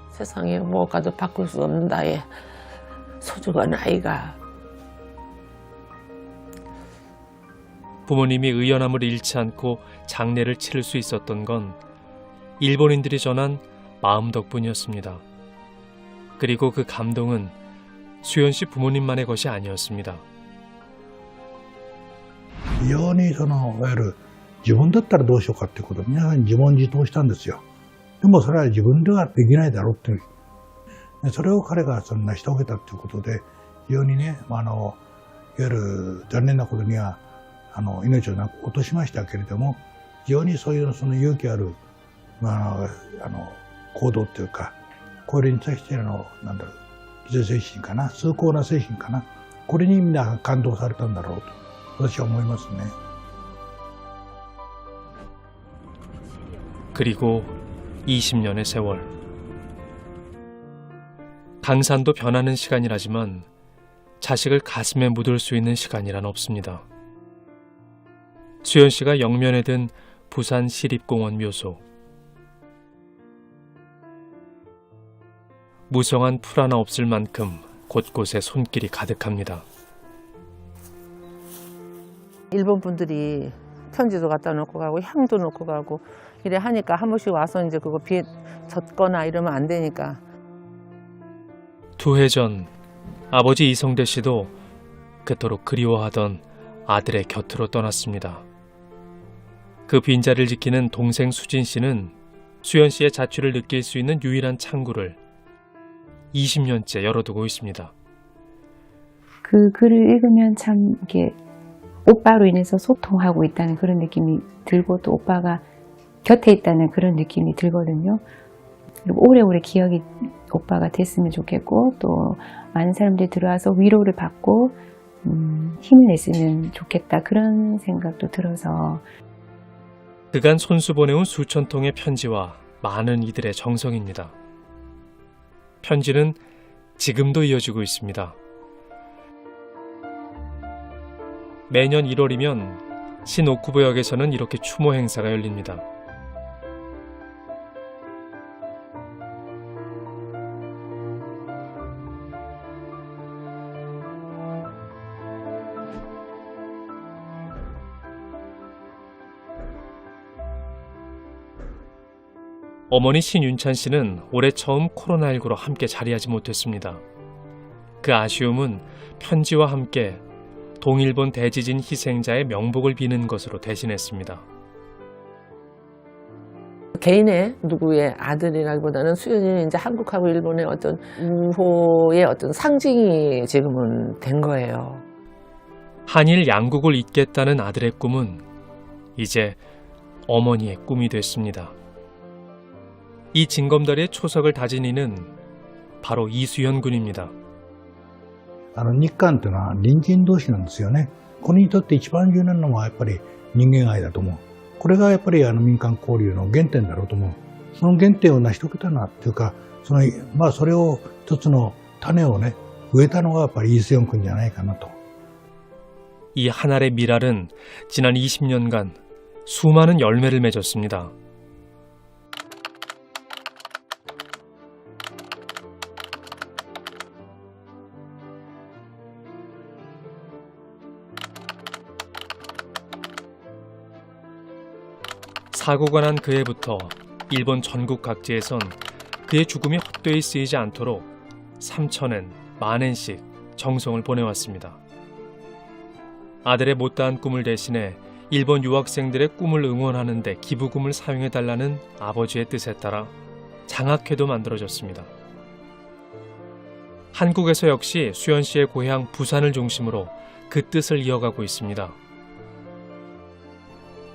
세상에 뭐가도 바꿀 수 없는 나의 소중한 아이가. 부모님이 의연함을 잃지 않고 장례를 치를 수 있었던 건 일본인들이 전한 마음 덕분이었습니다. 그리고 그 감동은 수연 씨 부모님만의 것이 아니었습니다. 非常にいわゆる自分だったらどうしようかってことを皆さんに自問自答したんですよ。でもそれは自分ではできないだろうっていう。それを彼が成し遂げたっていうことで、非常にね、いわゆる残念なことには命を落としましたけれども、非常にそういう勇気ある、行動っていうか、これに対してなんだろう、犠牲精神かな、崇高な精神かな、これにみんな感動されたんだろうと私は思いますね。 그리고 20년의 세월. 강산도 변하는 시간이라지만 자식을 가슴에 묻을 수 있는 시간이란 없습니다. 수연 씨가 영면에 든 부산 시립공원 묘소. 무성한 풀 하나 없을 만큼 곳곳에 손길이 가득합니다. 일본 분들이 편지도 갖다 놓고 가고 향도 놓고 가고 이래 하니까 한 번씩 와서 이제 그거 비에 젖거나 이러면 안 되니까. 2해 전 아버지 이성대 씨도 그토록 그리워하던 아들의 곁으로 떠났습니다. 그 빈자리를 지키는 동생 수진 씨는 수연 씨의 자취를 느낄 수 있는 유일한 창구를 20년째 열어두고 있습니다. 그 글을 읽으면 참 이게 오빠로 인해서 소통하고 있다는 그런 느낌이 들고 또 오빠가 곁에 있다는 그런 느낌이 들거든요. 그리고 오래오래 기억이 오빠가 됐으면 좋겠고 또 많은 사람들이 들어와서 위로를 받고 힘을 냈으면 좋겠다 그런 생각도 들어서 그간 손수 보내온 수천 통의 편지와 많은 이들의 정성입니다. 편지는 지금도 이어지고 있습니다. 매년 1월이면 신오쿠보역에서는 이렇게 추모 행사가 열립니다. 어머니 신윤찬 씨는 올해 처음 코로나19로 함께 자리하지 못했습니다. 그 아쉬움은 편지와 함께 동일본 대지진 희생자의 명복을 비는 것으로 대신했습니다. 개인의 누구의 아들이라기보다는 수연이는 이제 한국하고 일본의 어떤 우호의 어떤 상징이 지금은 된 거예요. 한일 양국을 잇겠다는 아들의 꿈은 이제 어머니의 꿈이 됐습니다. 이 징검다리의 초석을 다진 이는 바로 이수현 군입니다. 日韓っていうのは隣人同士なんですよね。これにとって一番重要なのはやっぱり人間愛だと思う。これがやっぱり民間交流の原点だろうと思う。その原点を成し遂げたのはっていうか、それを一つの種をね、植えたのがやっぱりイ・スヨン君じゃないかなと。 이 한 알의 밀알은 지난 20년간 수많은 열매를 맺었습니다. 사고가 난 그 해부터 일본 전국 각지에선 그의 죽음이 헛되이 쓰이지 않도록 3,000엔, 10,000엔씩 정성을 보내왔습니다. 아들의 못다한 꿈을 대신해 일본 유학생들의 꿈을 응원하는 데 기부금을 사용해달라는 아버지의 뜻에 따라 장학회도 만들어졌습니다. 한국에서 역시 수연 씨의 고향 부산을 중심으로 그 뜻을 이어가고 있습니다.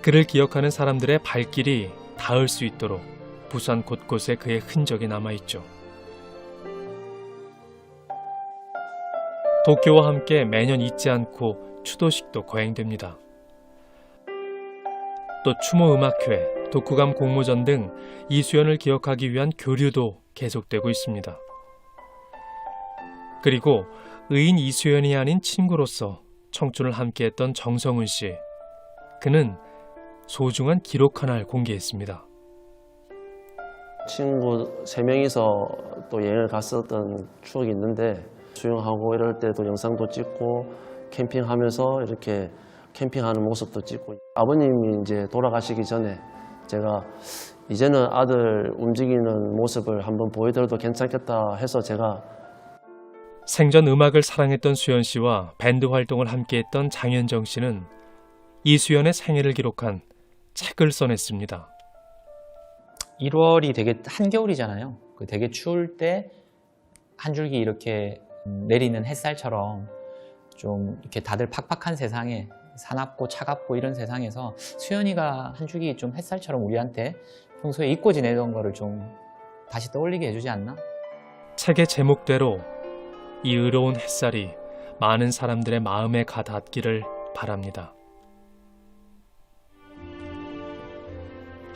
그를 기억하는 사람들의 발길이 닿을 수 있도록 부산 곳곳에 그의 흔적이 남아있죠. 도쿄와 함께 매년 잊지 않고 추도식도 거행됩니다. 또 추모음악회, 독후감 공모전 등 이수연을 기억하기 위한 교류도 계속되고 있습니다. 그리고 의인 이수연이 아닌 친구로서 청춘을 함께했던 정성훈 씨. 그는 소중한 기록 하나를 공개했습니다. 친구 3명이서 또 여행을 갔었던 추억이 있는데 수영하고 이럴 때도 영상도 찍고 캠핑하면서 이렇게 캠핑하는 모습도 찍고 아버님이 이제 돌아가시기 전에 제가 이제는 아들 움직이는 모습을 한번 보여드려도 괜찮겠다 해서 제가 생전 음악을 사랑했던 수연 씨와 밴드 활동을 함께했던 장현정 씨는 이수연의 생애를 기록한 책을 써냈습니다. 1월이 되게 한겨울이잖아요. 되게 추울 때 한 줄기 이렇게 내리는 햇살처럼 좀 이렇게 다들 팍팍한 세상에 사납고 차갑고 이런 세상에서 수연이가 한 줄기 좀 햇살처럼 우리한테 평소에 잊고 지내던 거를 좀 다시 떠올리게 해주지 않나? 책의 제목대로 이 의로운 햇살이 많은 사람들의 마음에 가닿기를 바랍니다.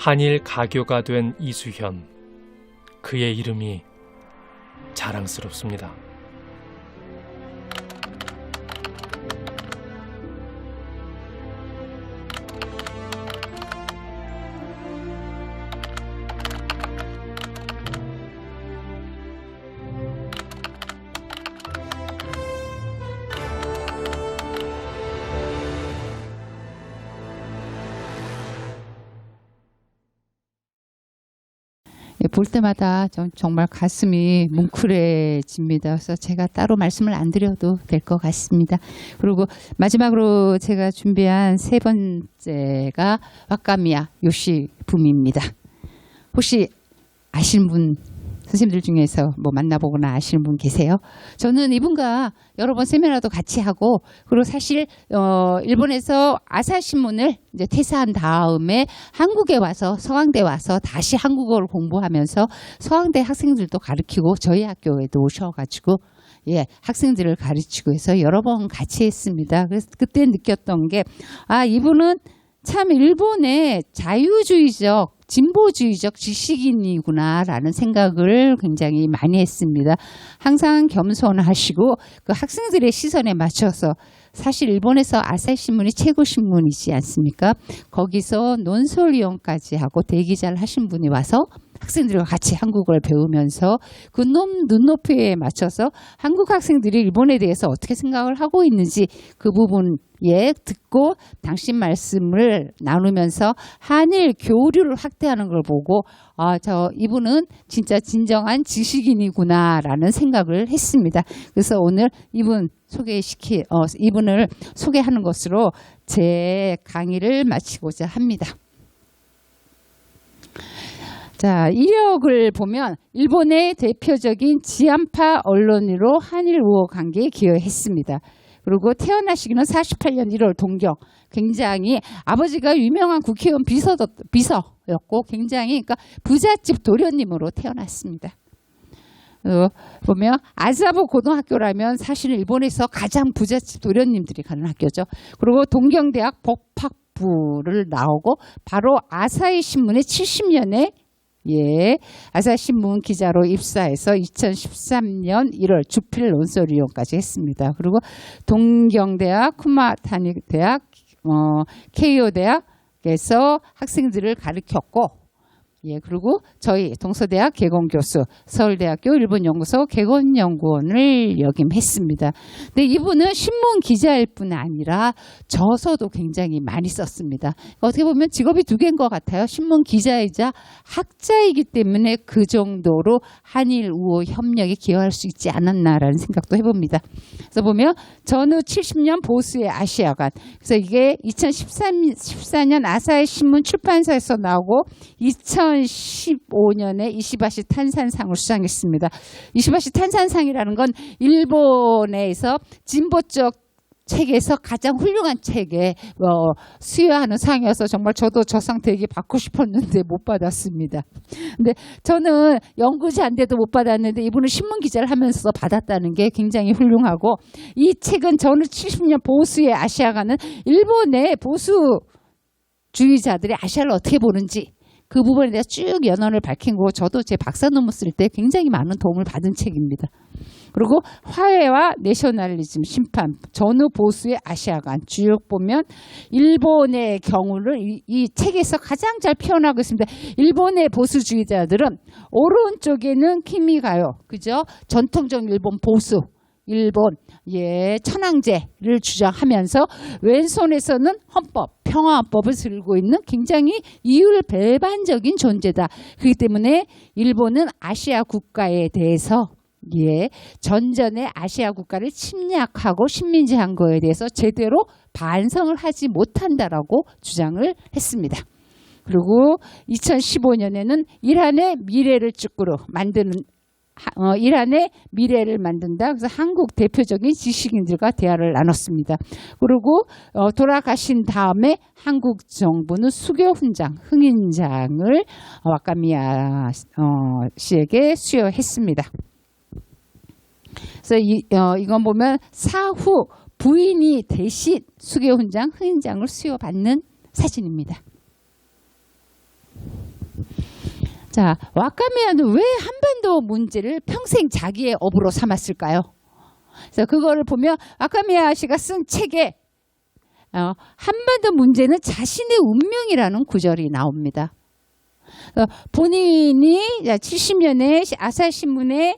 한일 가교가 된 이수현, 그의 이름이 자랑스럽습니다. 볼 때마다 정말 가슴이 뭉클해집니다. 그래서 제가 따로 말씀을 안 드려도 될 것 같습니다. 그리고 마지막으로 제가 준비한 세 번째가 와카미야 요시부미입니다. 혹시 아시는 분, 선생님들 중에서 뭐 만나보거나 아시는 분 계세요? 저는 이분과 여러 번 세미나도 같이 하고, 그리고 사실 일본에서 아사히신문을 이제 퇴사한 다음에 한국에 와서 서강대 와서 다시 한국어를 공부하면서 서강대 학생들도 가르치고 저희 학교에도 오셔가지고 학생들을 가르치고 해서 여러 번 같이 했습니다. 그래서 그때 느꼈던 게 이분은 참 일본의 자유주의적 진보주의적 지식인이구나라는 생각을 굉장히 많이 했습니다. 항상 겸손하시고 그 학생들의 시선에 맞춰서 사실 일본에서 아사히 신문이 최고 신문이지 않습니까? 거기서 논설위원까지 하고 대기자를 하신 분이 와서 학생들과 같이 한국어를 배우면서 그 눈높이에 맞춰서 한국 학생들이 일본에 대해서 어떻게 생각을 하고 있는지 그 부분에 듣고 당신 말씀을 나누면서 한일 교류를 확대하는 걸 보고 이분은 진짜 진정한 지식인이구나라는 생각을 했습니다. 그래서 오늘 이분을 소개하는 것으로 제 강의를 마치고자 합니다. 자, 이력을 보면 일본의 대표적인 지한파 언론으로 한일 우호 관계에 기여했습니다. 그리고 태어나시기는 48년 1월 동경. 굉장히 아버지가 유명한 국회의원 비서였고 굉장히 그러니까 부잣집 도련님으로 태어났습니다. 보면 아사부 고등학교라면 사실 일본에서 가장 부잣집 도련님들이 가는 학교죠. 그리고 동경대학 법학부를 나오고 바로 아사히 신문의 70년에 아사히신문 기자로 입사해서 2013년 1월 주필 논설위원까지 했습니다. 그리고 동경대학, 쿠마타니 대학, 케이오 대학에서 학생들을 가르쳤고, 그리고 저희 동서대학 개건교수, 서울대학교 일본연구소 개건연구원을 역임했습니다. 근데 이분은 신문 기자일 뿐 아니라 저서도 굉장히 많이 썼습니다. 어떻게 보면 직업이 두 개인 것 같아요. 신문 기자이자 학자이기 때문에 그 정도로 한일 우호 협력에 기여할 수 있지 않았나라는 생각도 해봅니다. 그래서 보면 전후 70년 보수의 아시아관, 그래서 이게 2014년 아사히 신문 출판사에서 나오고 2015년에 이시바시 탄산상을 수상했습니다. 이시바시 탄산상이라는 건 일본에서 진보적 책에서 가장 훌륭한 책에 수여하는 상이어서 정말 저도 저 상 되게 받고 싶었는데 못 받았습니다. 근데 저는 연구자인데도 못 받았는데 이분은 신문 기자를 하면서 받았다는 게 굉장히 훌륭하고, 이 책은 전후 70년 보수의 아시아가는 일본의 보수주의자들이 아시아를 어떻게 보는지 그 부분에 대해서 쭉 연원을 밝힌 거고, 저도 제 박사 논문 쓸 때 굉장히 많은 도움을 받은 책입니다. 그리고 화해와 내셔널리즘 심판, 전후 보수의 아시아관 쭉 보면 일본의 경우를 이 책에서 가장 잘 표현하고 있습니다. 일본의 보수주의자들은 오른쪽에는 키미가요, 그죠? 전통적 일본 보수, 일본 천황제를 주장하면서 왼손에서는 헌법, 평화헌법을 들고 있는 굉장히 이율배반적인 존재다. 그렇기 때문에 일본은 아시아 국가에 대해서 전전의 아시아 국가를 침략하고 식민지한 거에 대해서 제대로 반성을 하지 못한다라고 주장을 했습니다. 그리고 2015년에는 이란의 미래를 쭈꾸로 만드는 이란의 미래를 만든다. 그래서 한국 대표적인 지식인들과 대화를 나눴습니다. 그리고 돌아가신 다음에 한국 정부는 수교 훈장, 흥인장을 와카미야 씨에게 수여했습니다. 그래서 이건 보면 사후 부인이 대신 수교 훈장, 흥인장을 수여받는 사진입니다. 자, 와카미야는 왜 한반도 문제를 평생 자기의 업으로 삼았을까요? 그래서 그거를 보면 와카미야 씨가 쓴 책에 한반도 문제는 자신의 운명이라는 구절이 나옵니다. 본인이 70년에 아사히 신문에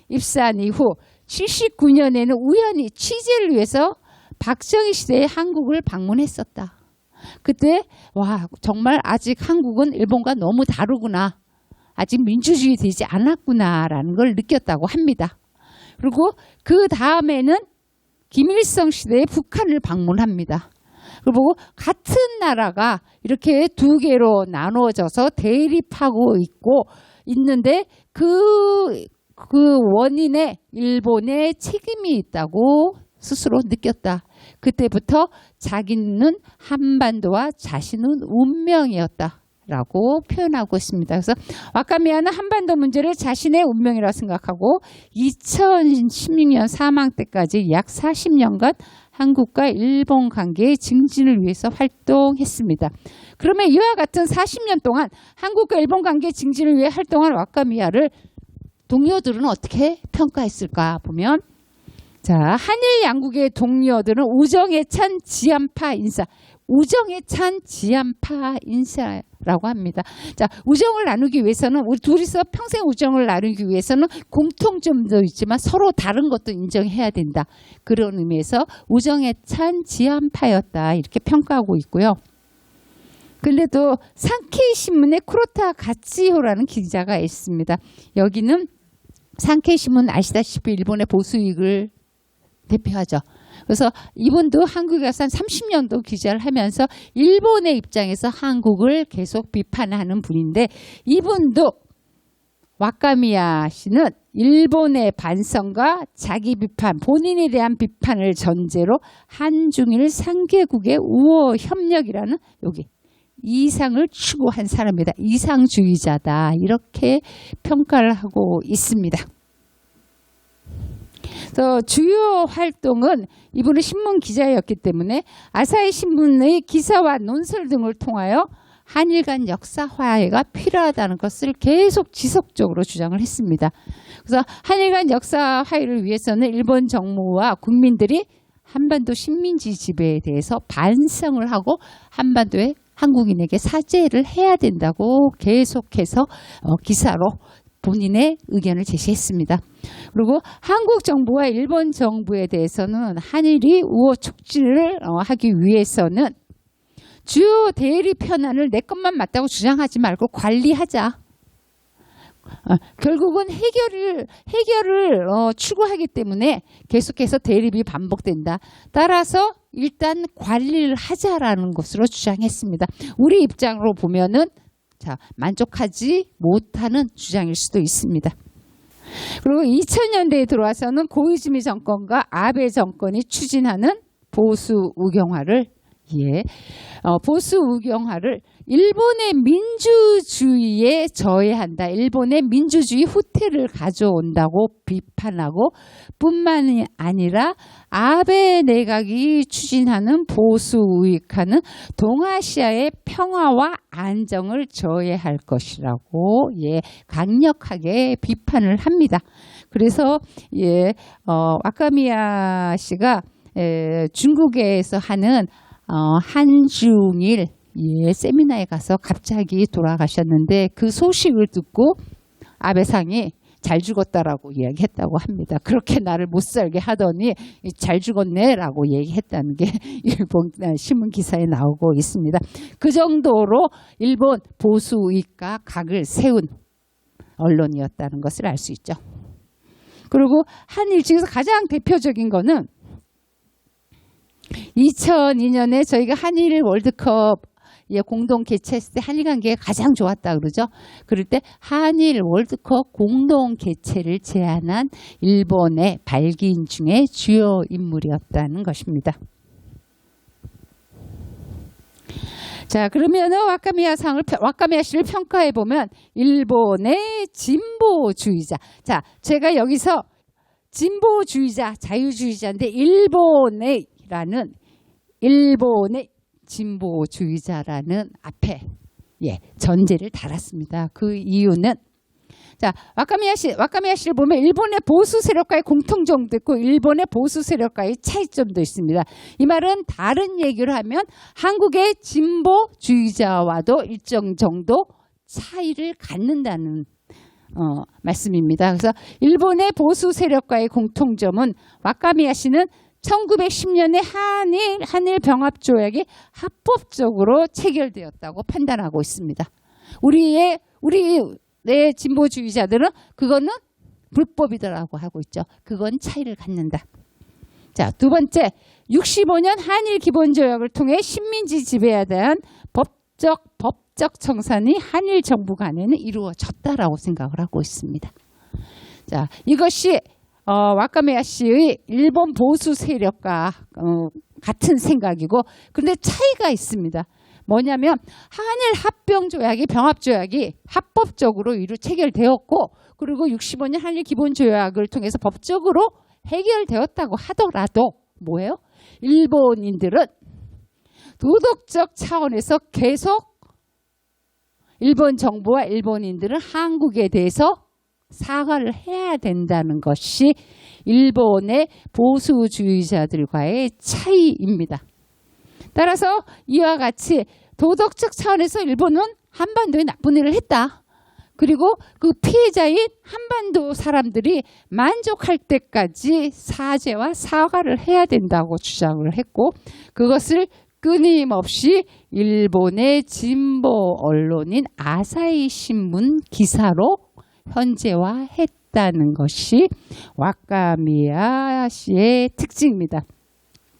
입사한 이후 79년에는 우연히 취재를 위해서 박정희 시대에 한국을 방문했었다. 그때 정말 아직 한국은 일본과 너무 다르구나. 아직 민주주의 되지 않았구나라는 걸 느꼈다고 합니다. 그리고 그 다음에는 김일성 시대에 북한을 방문합니다. 그리고 같은 나라가 이렇게 두 개로 나누어져서 대립하고 있는데 그 원인에 일본의 책임이 있다고 스스로 느꼈다. 그때부터 자기는 한반도와 자신은 운명이었다라고 표현하고 있습니다. 그래서 와카미야는 한반도 문제를 자신의 운명이라고 생각하고 2016년 사망 때까지 약 40년간 한국과 일본 관계의 증진을 위해서 활동했습니다. 그러면 이와 같은 40년 동안 한국과 일본 관계 증진을 위해 활동한 와카미야를 동료들은 어떻게 평가했을까 보면 자, 한일 양국의 동료들은 우정에 찬 지한파 인사, 우정에 찬 지한파 인사라고 합니다. 자, 우정을 나누기 위해서는 우리 둘이서 평생 우정을 나누기 위해서는 공통점도 있지만 서로 다른 것도 인정해야 된다. 그런 의미에서 우정에 찬 지한파였다 이렇게 평가하고 있고요. 근데 또 산케이 신문의 쿠로타 가치호라는 기자가 있습니다. 여기는 산케이 신문 아시다시피 일본의 보수 이익을 대표하죠. 그래서 이분도 한국에 와서 한 30년도 기자를 하면서 일본의 입장에서 한국을 계속 비판하는 분인데 이분도 와카미야 씨는 일본의 반성과 자기 비판, 본인에 대한 비판을 전제로 한중일 3개국의 우호 협력이라는 여기 이상을 추구한 사람이다. 이상주의자다. 이렇게 평가를 하고 있습니다. 주요 활동은 이분은 신문 기자였기 때문에 아사히 신문의 기사와 논설 등을 통하여 한일 간 역사 화해가 필요하다는 것을 계속 지속적으로 주장을 했습니다. 그래서 한일 간 역사 화해를 위해서는 일본 정부와 국민들이 한반도 식민지 지배에 대해서 반성을 하고 한반도에 한국인에게 사죄를 해야 된다고 계속해서 기사로 본인의 의견을 제시했습니다. 그리고 한국 정부와 일본 정부에 대해서는 한일이 우호 촉진을 하기 위해서는 주요 대립 현안을 내 것만 맞다고 주장하지 말고 관리하자. 결국은 해결을 추구하기 때문에 계속해서 대립이 반복된다. 따라서 일단 관리를 하자라는 것으로 주장했습니다. 우리 입장으로 보면은 만족하지 못하는 주장일 수도 있습니다. 그리고 2000년대에 들어와서는 고이즈미 정권과 아베 정권이 추진하는 보수 우경화를 보수 우경화를 일본의 민주주의에 저해한다. 일본의 민주주의 후퇴를 가져온다고 비판하고 뿐만이 아니라 아베 내각이 추진하는 보수 우익화는 동아시아의 평화와 안정을 저해할 것이라고 강력하게 비판을 합니다. 그래서 와카미야 씨가 중국에서 하는 한중일 세미나에 가서 갑자기 돌아가셨는데 그 소식을 듣고 아베상이 잘 죽었다라고 이야기했다고 합니다. 그렇게 나를 못 살게 하더니 잘 죽었네라고 얘기했다는 게 일본 신문 기사에 나오고 있습니다. 그 정도로 일본 보수 우익과 각을 세운 언론이었다는 것을 알 수 있죠. 그리고 한일 중에서 가장 대표적인 거는 2002년에 저희가 한일 월드컵 공동 개최했을 때 한일 관계가 가장 좋았다 그러죠. 그럴 때 한일 월드컵 공동 개최를 제안한 일본의 발기인 중에 주요 인물이었다는 것입니다. 자, 그러면은 와카미야 씨를 평가해 보면 일본의 진보주의자. 자, 제가 여기서 진보주의자, 자유주의자인데 일본의 진보주의자라는 앞에 전제를 달았습니다. 그 이유는 와카미야 씨를 보면 일본의 보수 세력과의 공통점도 있고 일본의 보수 세력과의 차이점도 있습니다. 이 말은 다른 얘기를 하면 한국의 진보주의자와도 일정 정도 차이를 갖는다는 말씀입니다. 그래서 일본의 보수 세력과의 공통점은 와카미야 씨는 1910년에 한일 병합조약이 합법적으로 체결되었다고 판단하고 있습니다. 우리의 진보주의자들은 그거는 불법이더라고 하고 있죠. 그건 차이를 갖는다. 자, 두 번째, 65년 한일 기본조약을 통해 식민지 지배에 대한 법적 청산이 한일 정부 간에는 이루어졌다라고 생각을 하고 있습니다. 자, 이것이 와카미야 씨의 일본 보수 세력과 같은 생각이고, 그런데 차이가 있습니다. 뭐냐면 한일 합병조약이 병합조약이 합법적으로 체결되었고, 그리고 65년 한일 기본조약을 통해서 법적으로 해결되었다고 하더라도 뭐예요? 일본인들은 도덕적 차원에서 계속 일본 정부와 일본인들은 한국에 대해서 사과를 해야 된다는 것이 일본의 보수주의자들과의 차이입니다. 따라서 이와 같이 도덕적 차원에서 일본은 한반도에 나쁜 일을 했다. 그리고 그 피해자인 한반도 사람들이 만족할 때까지 사죄와 사과를 해야 된다고 주장을 했고, 그것을 끊임없이 일본의 진보 언론인 아사히 신문 기사로 현재화했다는 것이 와카미야 씨의 특징입니다.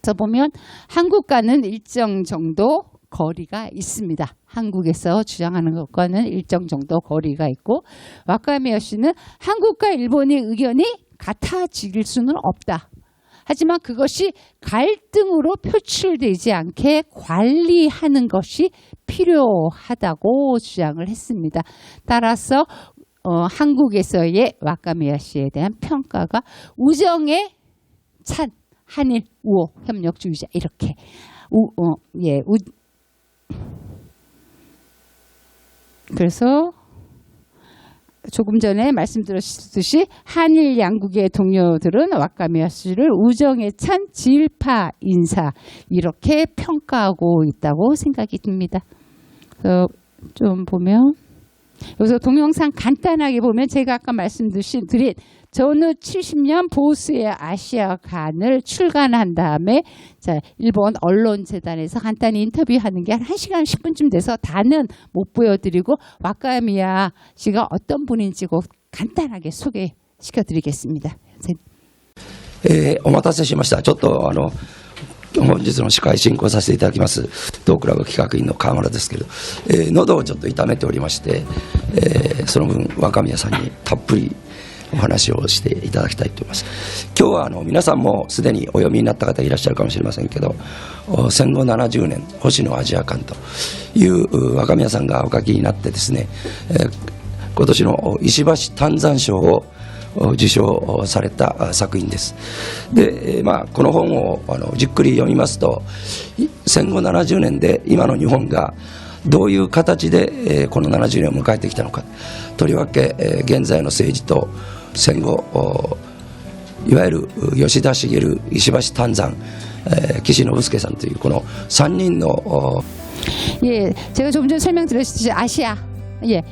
그래서 보면 한국과는 일정 정도 거리가 있습니다. 한국에서 주장하는 것과는 일정 정도 거리가 있고, 와카미야 씨는 한국과 일본의 의견이 같아질 수는 없다. 하지만 그것이 갈등으로 표출되지 않게 관리하는 것이 필요하다고 주장을 했습니다. 따라서 한국에서의 와카미야 씨에 대한 평가가 우정에 찬 한일 우호 협력주의자, 이렇게 그래서 조금 전에 말씀드렸듯이 한일 양국의 동료들은 와카미야 씨를 우정에 찬 지일파 인사, 이렇게 평가하고 있다고 생각이 듭니다. 그래서 좀 보면 여기서 동영상 간단하게 보면 제가 아까 말씀드린 전후 70년 보수의 아시아간을 출간한 다음에 자, 일본 언론재단에서 간단히 인터뷰하는 게 한 1시간 10분쯤 돼서 다는 못 보여드리고 와카미야 씨가 어떤 분인지 간단하게 소개시켜드리겠습니다. お待たせしました。ちょっと本日の司会進行させていただきますトークラブ企画員の川村ですけど、喉をちょっと痛めておりまして、その分若宮さんにたっぷりお話をしていただきたいと思います。今日は皆さんもすでにお読みになった方いらっしゃるかもしれませんけど、戦後70年星のアジア館という若宮さんがお書きになってですね、今年の石橋丹山賞を受賞された作品です。で、この本をじっくり読みますと、戦後70年で今の日本がどういう形でこの70年を迎えてきたのか、とりわけ現在の政治と戦後、いわゆる吉田茂、石橋丹山、岸信介さんというこの3人の예, 제가 조금 전에 설명드렸듯이 아시아,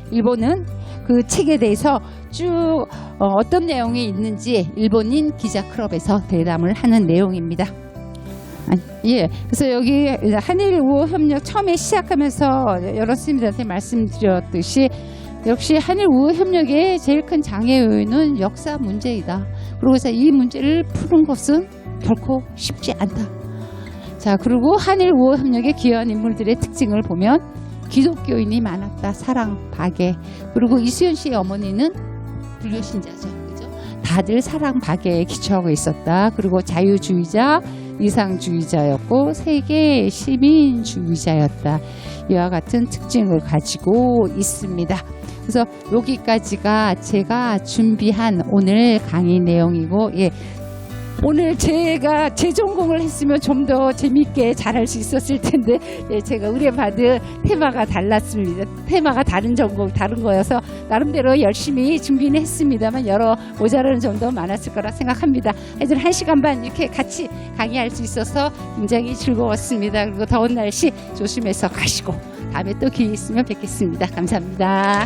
일본은 그 책에 대해서 쭉 어떤 내용이 있는지 일본인 기자 클럽에서 대담을 하는 내용입니다. 그래서 여기 한일 우호 협력 처음에 시작하면서 여러 스님들한테 말씀드렸듯이 역시 한일 우호 협력의 제일 큰 장애 요인은 역사 문제이다. 그래서 이 문제를 푸는 것은 결코 쉽지 않다. 자, 그리고 한일 우호 협력에 기여한 인물들의 특징을 보면 기독교인이 많았다. 사랑, 박애. 그리고 이수연 씨의 어머니는 불교 신자죠. 그죠? 다들 사랑, 박애에 기초하고 있었다. 그리고 자유주의자, 이상주의자였고 세계 시민주의자였다. 이와 같은 특징을 가지고 있습니다. 그래서 여기까지가 제가 준비한 오늘 강의 내용이고, 오늘 제가 재전공을 했으면 좀 더 재밌게 잘할 수 있었을 텐데, 제가 의뢰받은 테마가 달랐습니다. 테마가 다른 전공, 다른 거여서 나름대로 열심히 준비는 했습니다만 여러 모자라는 점도 많았을 거라 생각합니다. 하여튼 1시간 반 이렇게 같이 강의할 수 있어서 굉장히 즐거웠습니다. 그리고 더운 날씨 조심해서 가시고 다음에 또 기회 있으면 뵙겠습니다. 감사합니다.